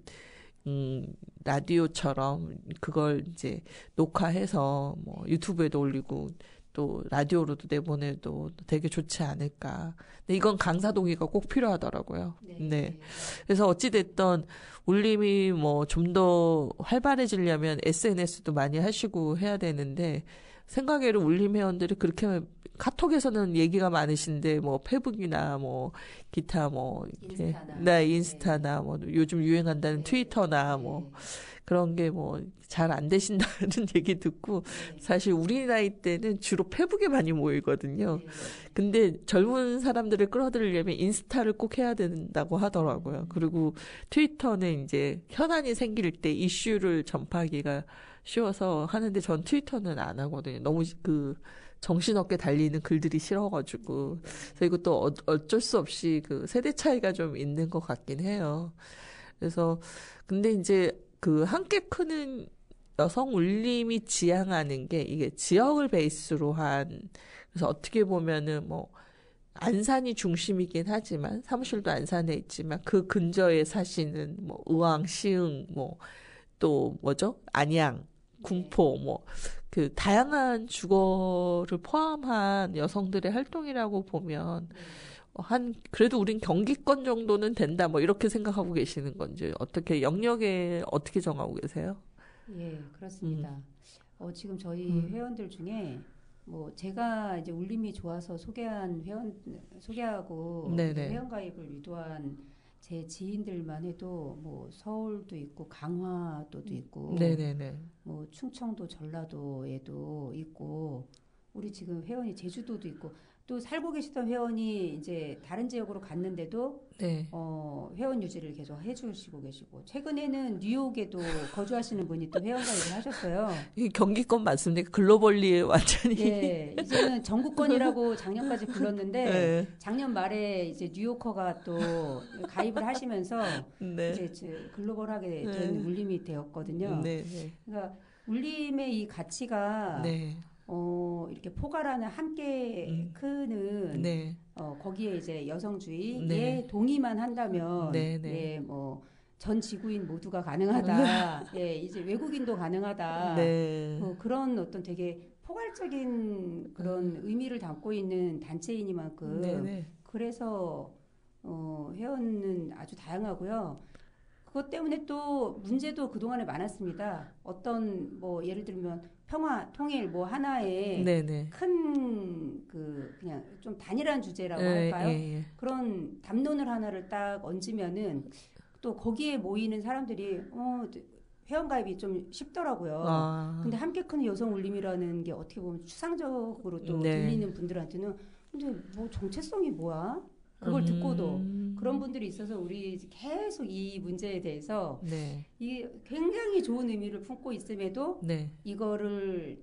라디오처럼 그걸 이제 녹화해서 뭐 유튜브에도 올리고 또 라디오로도 내보내도 되게 좋지 않을까. 근데 이건 강사 동의가 꼭 필요하더라고요. 네. 그래서 어찌됐든 울림이 뭐 좀 더 활발해지려면 SNS도 많이 하시고 해야 되는데 생각외로 울림 회원들이 그렇게 카톡에서는 얘기가 많으신데 뭐 페북이나 뭐 기타 뭐 이렇게 인스타나 뭐 요즘 유행한다는 트위터나 뭐 그런 게 뭐 잘 안 되신다는 얘기 듣고 사실 우리 나이 때는 주로 페북에 많이 모이거든요. 근데 젊은 사람들을 끌어들이려면 인스타를 꼭 해야 된다고 하더라고요. 그리고 트위터는 이제 현안이 생길 때 이슈를 전파하기가 쉬워서 하는데 전 트위터는 안 하거든요. 너무 그 정신없게 달리는 글들이 싫어가지고. 그래서 이것도 어쩔 수 없이 그 세대 차이가 좀 있는 것 같긴 해요. 그래서 근데 이제 그 함께 크는 여성 울림이 지향하는 게 이게 지역을 베이스로 한 그래서 어떻게 보면은 뭐 안산이 중심이긴 하지만 사무실도 안산에 있지만 그 근처에 사시는 뭐 의왕, 시흥 뭐 또 뭐죠? 안양, 군포 뭐 그 다양한 주거를 포함한 여성들의 활동이라고 보면 그래도 우린 경기권 정도는 된다 뭐 이렇게 생각하고 계시는 건지 어떻게 영역에 어떻게 정하고 계세요? 예, 그렇습니다. 지금 저희 회원들 중에 뭐 제가 이제 울림이 좋아서 소개하고 회원 가입을 유도한 제 지인들만 해도 뭐 서울도 있고 강화도도 있고 뭐 충청도 전라도에도 있고 우리 지금 회원이 제주도도 있고 또 살고 계시던 회원이 이제 다른 지역으로 갔는데도 회원 유지를 계속 해주시고 계시고 최근에는 뉴욕에도 거주하시는 분이 또 회원 가입을 하셨어요. 이 경기권 맞습니까? 글로벌리 완전히. 네, 이제는 전국권이라고 작년까지 불렀는데 작년 말에 이제 뉴요커가 또 가입을 하시면서 이제 글로벌하게 된 울림이 되었거든요. 그러니까 울림의 이 가치가 이렇게 포괄하는 함께 크는 거기에 이제 여성주의에 동의만 한다면 뭐 전 지구인 모두가 가능하다. 이제 외국인도 가능하다. 그런 어떤 되게 포괄적인 그런 의미를 담고 있는 단체이니만큼 그래서 회원은 아주 다양하고요. 그것 때문에 또 문제도 그동안에 많았습니다. 어떤 뭐 예를 들면 평화, 통일 뭐 하나의 큰 그냥 좀 단일한 주제라고 할까요? 그런 담론을 하나를 딱 얹으면은 또 거기에 모이는 사람들이 회원가입이 좀 쉽더라고요. 근데 함께 크는 여성 울림이라는 게 어떻게 보면 추상적으로 또 들리는 분들한테는 근데 뭐 정체성이 뭐야? 그걸 듣고도 그런 분들이 있어서 우리 계속 이 문제에 대해서 이 굉장히 좋은 의미를 품고 있음에도 이거를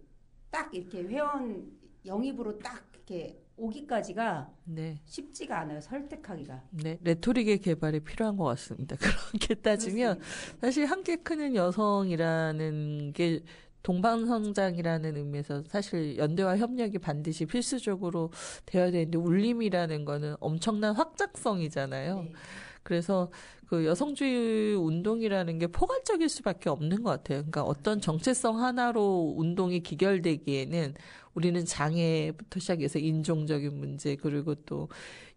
딱 이렇게 회원 영입으로 딱 이렇게 오기까지가 쉽지가 않아요. 설득하기가. 레토릭의 개발이 필요한 것 같습니다. 그렇게 따지면 사실 함께 크는 여성이라는 게 동방성장이라는 의미에서 사실 연대와 협력이 반드시 필수적으로 되어야 되는데 울림이라는 거는 엄청난 확장성이잖아요. 그래서 그 여성주의 운동이라는 게 포괄적일 수밖에 없는 것 같아요. 그러니까 어떤 정체성 하나로 운동이 기결되기에는 우리는 장애부터 시작해서 인종적인 문제 그리고 또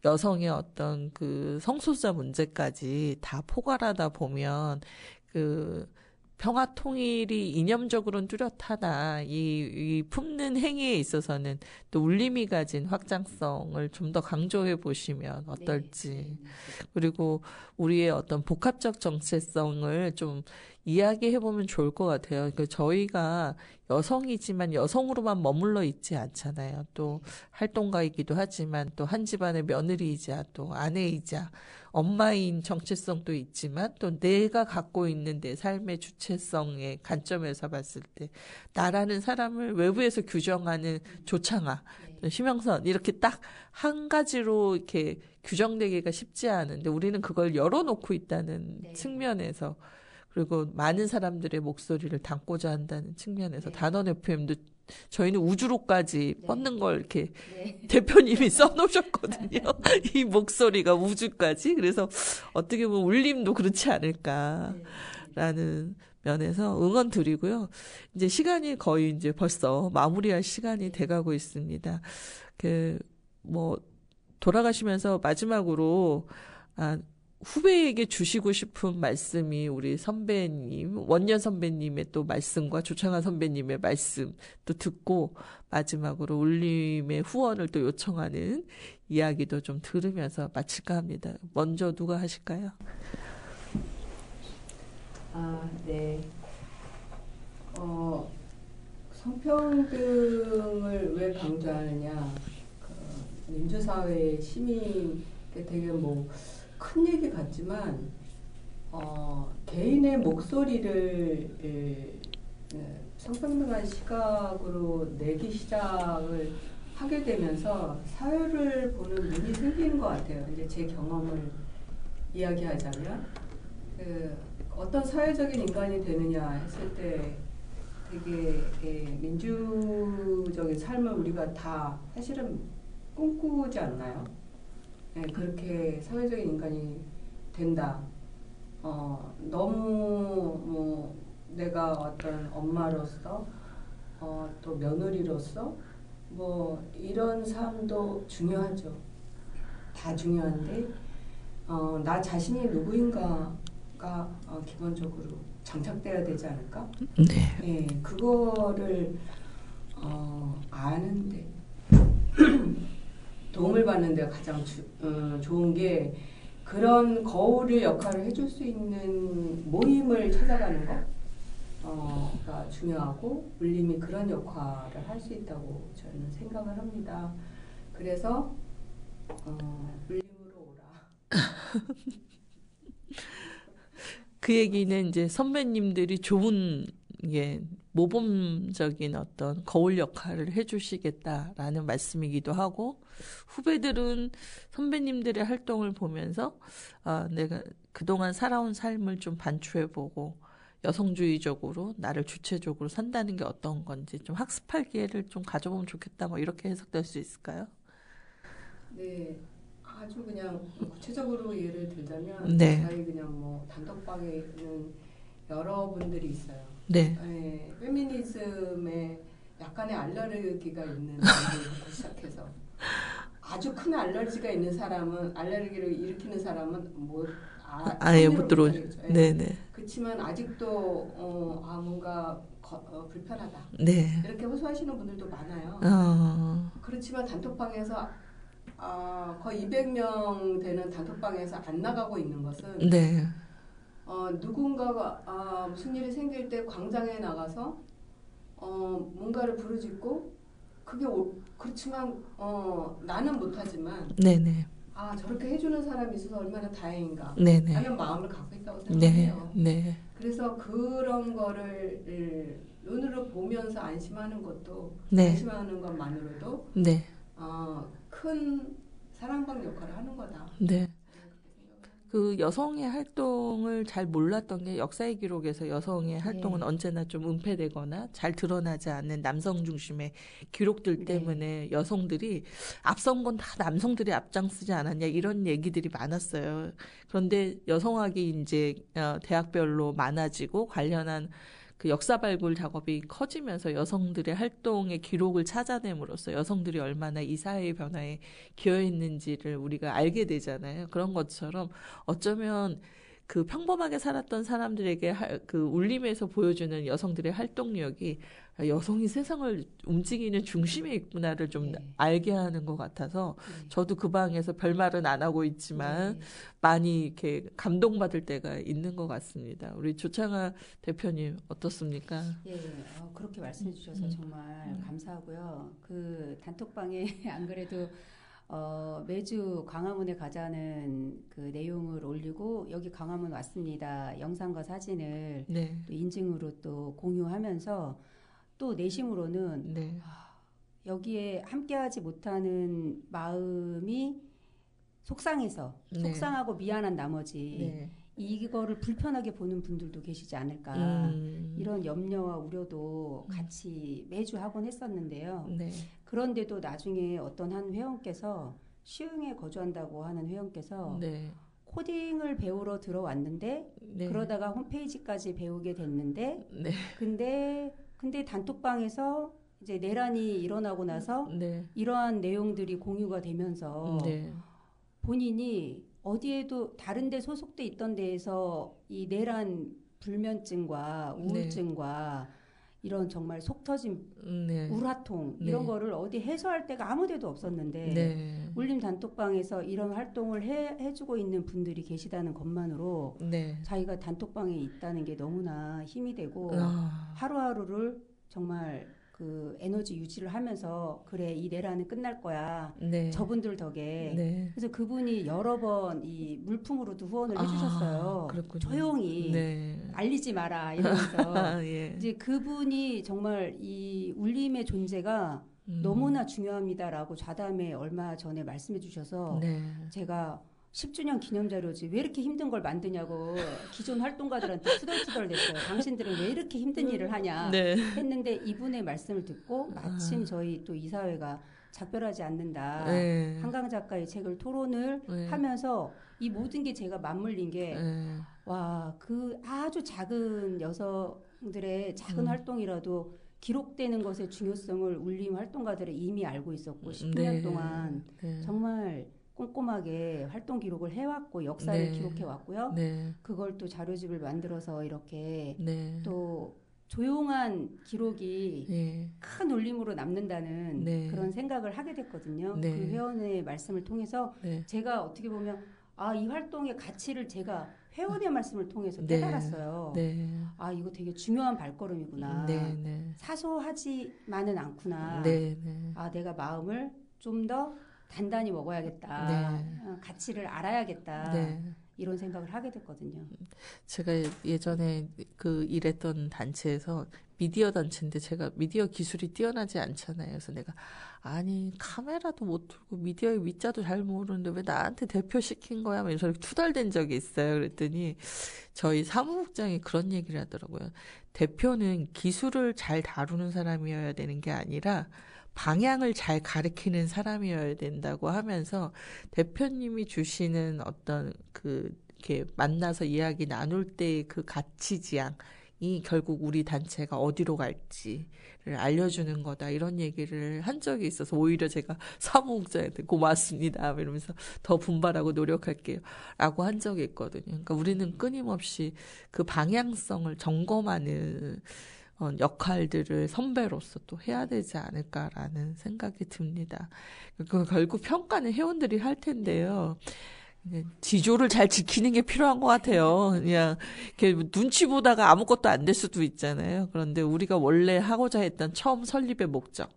여성의 어떤 그 성소수자 문제까지 다 포괄하다 보면 그 평화 통일이 이념적으로는 뚜렷하다. 이 품는 행위에 있어서는 또 울림이 가진 확장성을 좀 더 강조해 보시면 어떨지. 그리고 우리의 어떤 복합적 정체성을 좀 이야기해 보면 좋을 것 같아요. 그러니까 저희가 여성이지만 여성으로만 머물러 있지 않잖아요. 또 활동가이기도 하지만 또 한 집안의 며느리이자 또 아내이자 엄마인 정체성도 있지만 또 내가 갖고 있는 내 삶의 주체성의 관점에서 봤을 때 나라는 사람을 외부에서 규정하는 조창아, 희명선 이렇게 딱 한 가지로 이렇게 규정되기가 쉽지 않은데 우리는 그걸 열어놓고 있다는 측면에서 그리고 많은 사람들의 목소리를 담고자 한다는 측면에서 단원 FM도 저희는 우주로까지 뻗는 걸 이렇게 대표님이 써놓으셨거든요. 이 목소리가 우주까지. 그래서 어떻게 보면 울림도 그렇지 않을까라는 면에서 응원 드리고요. 이제 시간이 거의 이제 벌써 마무리할 시간이 돼가고 있습니다. 돌아가시면서 마지막으로, 후배에게 주시고 싶은 말씀이 우리 선배님, 원년 선배님의 또 말씀과 조창아 선배님의 말씀 또 듣고 마지막으로 울림의 후원을 또 요청하는 이야기도 좀 들으면서 마칠까 합니다. 먼저 누가 하실까요? 네. 성평등을 왜 강조하느냐. 민주사회의 시민, 되게 큰 얘기 같지만, 개인의 목소리를 성평등한 시각으로 내기 시작을 하게 되면서 사회를 보는 눈이 생기는 것 같아요. 이제 제 경험을 이야기하자면, 어떤 사회적인 인간이 되느냐 했을 때 되게 민주적인 삶을 우리가 다 사실은 꿈꾸지 않나요? 네, 그렇게 사회적인 인간이 된다. 너무 내가 어떤 엄마로서 또 며느리로서 이런 삶도 중요하죠. 다 중요한데 나 자신이 누구인가가 기본적으로 장착돼야 되지 않을까? 네. 네, 그거를 아는데 도움을 받는 데가 가장 좋은 게 그런 거울의 역할을 해줄 수 있는 모임을 찾아가는 거가 중요하고 울림이 그런 역할을 할 수 있다고 저는 생각을 합니다. 그래서 울림으로 오라. 그 얘기는 이제 선배님들이 좋은 모범적인 어떤 거울 역할을 해주시겠다라는 말씀이기도 하고, 후배들은 선배님들의 활동을 보면서 내가 그동안 살아온 삶을 좀 반추해보고 여성주의적으로 나를 주체적으로 산다는 게 어떤 건지 좀 학습할 기회를 좀 가져보면 좋겠다, 이렇게 해석될 수 있을까요? 네, 아주 그냥 구체적으로 예를 들자면 네. 저희 그냥 단톡방에는 여러분들이 있어요. 네. 네, 페미니즘에 약간의 알레르기가 있는 분들부터 시작해서 아주 큰 알레르기가 있는 사람은, 알레르기를 일으키는 사람은 아예 못 들어오죠. 네. 네네. 그렇지만 아직도 뭔가 불편하다. 네. 이렇게 호소하시는 분들도 많아요. 그렇지만 단톡방에서 거의 200명 되는 단톡방에서 안 나가고 있는 것은 네. 누군가가 무슨 일이 생길 때 광장에 나가서 뭔가를 부르짖고 그게 그렇지만 나는 못하지만 네네. 저렇게 해주는 사람이 있어서 얼마나 다행인가 네네. 하는 마음을 갖고 있다고 생각해요. 네. 그래서 그런 거를 눈으로 보면서 안심하는 것도 네. 안심하는 것만으로도 네. 큰 사랑방 역할을 하는 거다. 네. 그 여성의 활동을 잘 몰랐던 게 역사의 기록에서 여성의 활동은 언제나 좀 은폐되거나 잘 드러나지 않는 남성 중심의 기록들 때문에 여성들이 앞선 건 다 남성들이 앞장서지 않았냐 이런 얘기들이 많았어요. 그런데 여성학이 이제 대학별로 많아지고 관련한 그 역사 발굴 작업이 커지면서 여성들의 활동의 기록을 찾아냄으로써 여성들이 얼마나 이 사회의 변화에 기여했는지를 우리가 알게 되잖아요. 그런 것처럼 어쩌면 그 평범하게 살았던 사람들에게 그 울림에서 보여주는 여성들의 활동력이 여성이 세상을 움직이는 중심에 있구나를 좀 알게 하는 것 같아서 저도 그 방에서 별말은 안 하고 있지만 많이 이렇게 감동받을 때가 있는 것 같습니다. 우리 조창아 대표님 어떻습니까? 예, 그렇게 말씀해 주셔서 정말 감사하고요. 그 단톡방에 안 그래도 매주 광화문에 가자는 그 내용을 올리고 여기 광화문 왔습니다. 영상과 사진을 또 인증으로 또 공유하면서 또 내심으로는 여기에 함께하지 못하는 마음이 속상해서 속상하고 미안한 나머지 이거를 불편하게 보는 분들도 계시지 않을까 이런 염려와 우려도 같이 매주 하곤 했었는데요. 그런데도 나중에 어떤 한 회원께서 시흥에 거주한다고 하는 회원께서 코딩을 배우러 들어왔는데 네. 그러다가 홈페이지까지 배우게 됐는데 네. 근데 단톡방에서 이제 내란이 일어나고 나서 네. 이러한 내용들이 공유가 되면서 네. 본인이 어디에도 다른 데 소속돼 있던 데에서 이 내란 불면증과 우울증과 이런 정말 속 터진 네. 우라통 네. 이런 거를 어디 해소할 데가 아무 데도 없었는데 네. 울림 단톡방에서 이런 활동을 해주고 있는 분들이 계시다는 것만으로 네. 자기가 단톡방에 있다는 게 너무나 힘이 되고 아. 하루하루를 정말 그 에너지 유지를 하면서 그래 이 내란은 끝날 거야 네. 저분들 덕에 네. 그래서 그분이 여러 번 이 물품으로도 후원을 해주셨어요. 그렇군요. 조용히 네. 알리지 마라 이러면서 예. 이제 그분이 정말 이 울림의 존재가 너무나 중요합니다라고 좌담에 얼마 전에 말씀해 주셔서 네. 제가 10주년 기념자료지 왜 이렇게 힘든 걸 만드냐고 기존 활동가들한테 투덜투덜 댔어요. 당신들은 왜 이렇게 힘든 일을 하냐 네. 했는데 이분의 말씀을 듣고 마침 저희 또 이사회가 작별하지 않는다. 네. 한강 작가의 책을 토론을 네. 하면서 이 모든 게 제가 맞물린 게 네. 와, 그 아주 작은 여성들의 작은 활동이라도 기록되는 것의 중요성을 울림 활동가들이 이미 알고 있었고 10년 네. 동안 네. 정말 꼼꼼하게 활동 기록을 해왔고 역사를 네. 기록해왔고요. 네. 그걸 또 자료집을 만들어서 이렇게 네. 또 조용한 기록이 예. 큰 울림으로 남는다는 네. 그런 생각을 하게 됐거든요. 네. 그 회원의 말씀을 통해서 네. 제가 어떻게 보면 이 활동의 가치를 제가 회원의 말씀을 통해서 네. 깨달았어요. 네. 이거 되게 중요한 발걸음이구나. 네. 네. 사소하지만은 않구나. 네. 네. 내가 마음을 좀 더 단단히 먹어야겠다. 네. 가치를 알아야겠다. 네. 이런 생각을 하게 됐거든요. 제가 예전에 그 일했던 단체에서 미디어 단체인데 제가 미디어 기술이 뛰어나지 않잖아요. 그래서 내가 아니 카메라도 못 들고 미디어의 위자도 잘 모르는데 왜 나한테 대표 시킨 거야? 하면서 투덜댄 적이 있어요. 그랬더니 저희 사무국장이 그런 얘기를 하더라고요. 대표는 기술을 잘 다루는 사람이어야 되는 게 아니라 방향을 잘 가리키는 사람이어야 된다고 하면서 대표님이 주시는 어떤 이렇게 만나서 이야기 나눌 때 그 가치 지향이 결국 우리 단체가 어디로 갈지를 알려주는 거다. 이런 얘기를 한 적이 있어서 오히려 제가 사무국장한테 고맙습니다. 이러면서 더 분발하고 노력할게요. 라고 한 적이 있거든요. 그러니까 우리는 끊임없이 그 방향성을 점검하는 역할들을 선배로서 또 해야 되지 않을까라는 생각이 듭니다. 결국 평가는 회원들이 할 텐데요. 지조를 잘 지키는 게 필요한 것 같아요. 그냥 이렇게 눈치 보다가 아무것도 안 될 수도 있잖아요. 그런데 우리가 원래 하고자 했던 처음 설립의 목적.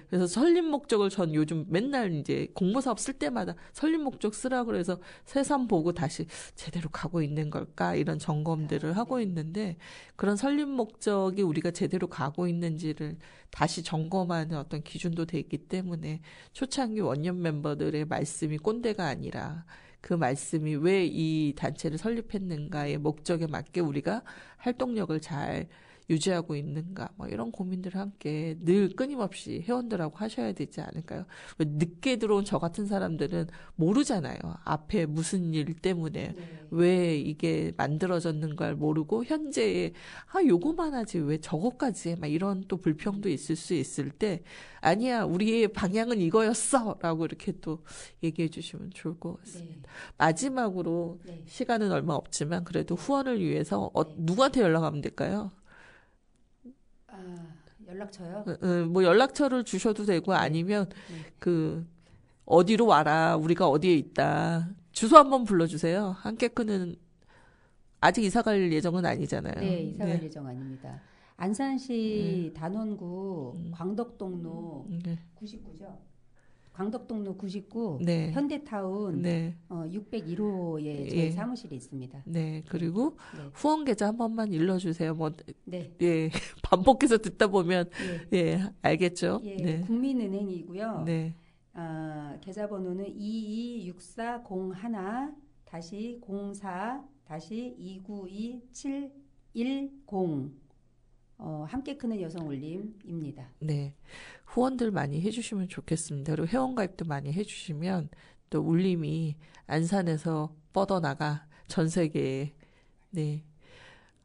그래서 설립 목적을 전 요즘 맨날 이제 공모사업 쓸 때마다 설립 목적 쓰라고 그래서 새삼 보고 다시 제대로 가고 있는 걸까 이런 점검들을 하고 있는데 그런 설립 목적이 우리가 제대로 가고 있는지를 다시 점검하는 어떤 기준도 돼 있기 때문에 초창기 원년 멤버들의 말씀이 꼰대가 아니라 그 말씀이 왜 이 단체를 설립했는가의 목적에 맞게 우리가 활동력을 잘 유지하고 있는가 뭐 이런 고민들을 함께 늘 끊임없이 회원들하고 하셔야 되지 않을까요? 늦게 들어온 저 같은 사람들은 모르잖아요. 앞에 무슨 일 때문에 왜 이게 만들어졌는가를 모르고 현재에 요거만 하지 왜 저거까지 해? 막 이런 또 불평도 있을 수 있을 때 아니야 우리의 방향은 이거였어 라고 이렇게 또 얘기해 주시면 좋을 것 같습니다. 마지막으로 시간은 얼마 없지만 그래도 후원을 위해서 누구한테 연락하면 될까요? 연락처요? 뭐 연락처를 주셔도 되고 아니면 어디로 와라 우리가 어디에 있다 주소 한번 불러주세요. 한께크는 아직 이사 갈 예정은 아니잖아요. 네, 이사 갈 예정 아닙니다. 안산시 단원구 광덕동로 99죠. 광덕동로 99 현대타운 601호에 저희 사무실이 있습니다. 네, 그리고 후원 계좌 한 번만 일러주세요. 반복해서 듣다 보면 알겠죠. 국민은행이고요. 계좌번호는 2264-04-292-710 함께 크는 여성 울림입니다. 네. 후원들 많이 해주시면 좋겠습니다. 그리고 회원가입도 많이 해주시면 또 울림이 안산에서 뻗어나가 전 세계에. 네.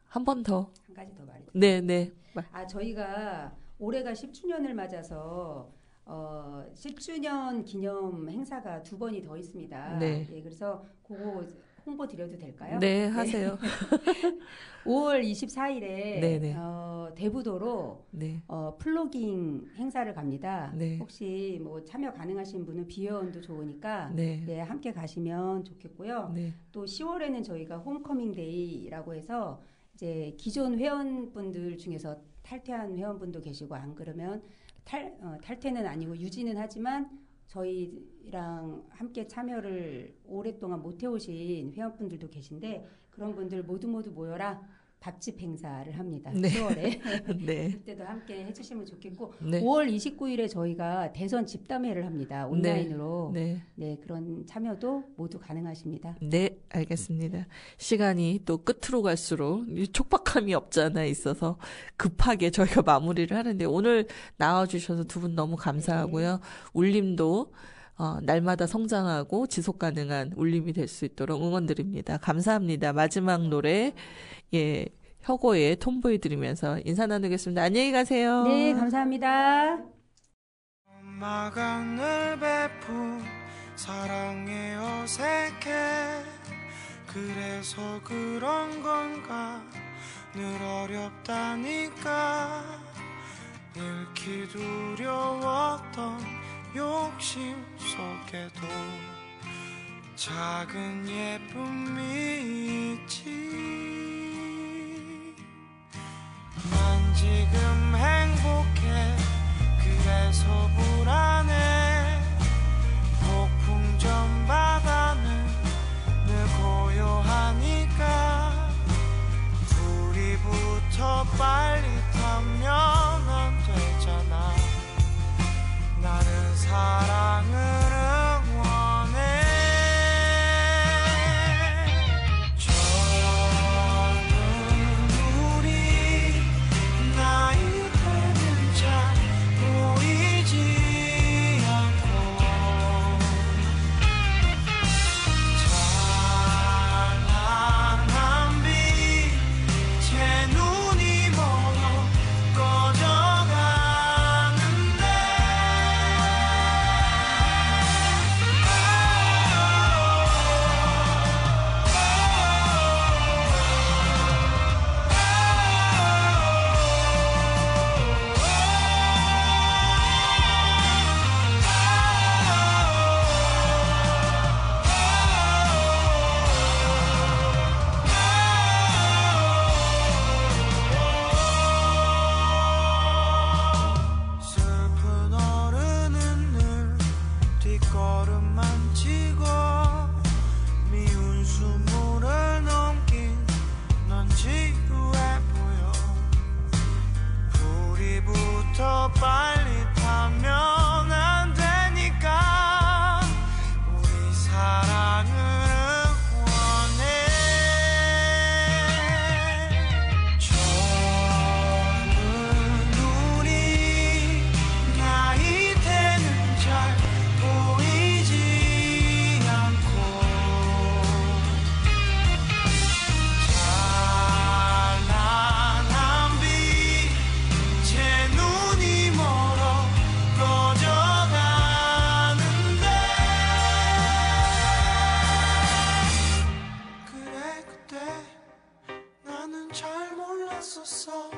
한 번 더. 한 가지 더 말이. 네, 네. 저희가 올해가 10주년을 맞아서 10주년 기념 행사가 2번이 더 있습니다. 네. 예, 그래서 그거 홍보 드려도 될까요? 네, 하세요. 5월 24일에 네네. 대부도로 네. 플로깅 행사를 갑니다. 네. 혹시 뭐 참여 가능하신 분은 비회원도 좋으니까 네. 예, 함께 가시면 좋겠고요. 네. 또 10월에는 저희가 홈커밍 데이라고 해서 이제 기존 회원분들 중에서 탈퇴한 회원분도 계시고 안 그러면 탈퇴는 아니고 유지는 하지만 저희랑 함께 참여를 오랫동안 못 해오신 회원분들도 계신데 그런 분들 모두 모여라 밥집 행사를 합니다. 네. 10월에 네. 그때도 함께 해주시면 좋겠고 네. 5월 29일에 저희가 대선 집담회를 합니다. 온라인으로 네. 네, 그런 참여도 모두 가능하십니다. 네, 알겠습니다. 시간이 또 끝으로 갈수록 촉박함이 없지 않아 있어서 급하게 저희가 마무리를 하는데 오늘 나와주셔서 두 분 너무 감사하고요. 울림도 날마다 성장하고 지속 가능한 울림이 될 수 있도록 응원드립니다. 감사합니다. 마지막 노래 예 혁오의 톰보이 들으면서 인사 나누겠습니다. 안녕히 가세요. 네, 감사합니다. 엄마가 늘 베푼 사랑에 어색해 그래서 그런 건가 늘 어렵다니까 잃기 두려웠던 욕심 속에도 작은 예쁨이 있지 난 지금 행복해 그래서 불안해 폭풍전 바다는 늘 고요하니까 둘이 붙어 빨리 타면 안 되잖아 나는 사랑을 응원해 젊은 우리 나이 되는 잘 보이지 않고 찬란한 빛 제 눈이 멀어 꺼져가는데 슬픈 어른은 늘 뒷걸음만 치고 미운 수모를 넘긴 넌 지루해 보여 불이 붙어 빨리 타면 안 되니까 우리 사랑을 응원해 젊은 우리 나이 되는 잘 보이지 않고 찬란한 빛 제 눈이 멀어 꺼져가는데 그래 그때 나는 잘 몰랐었어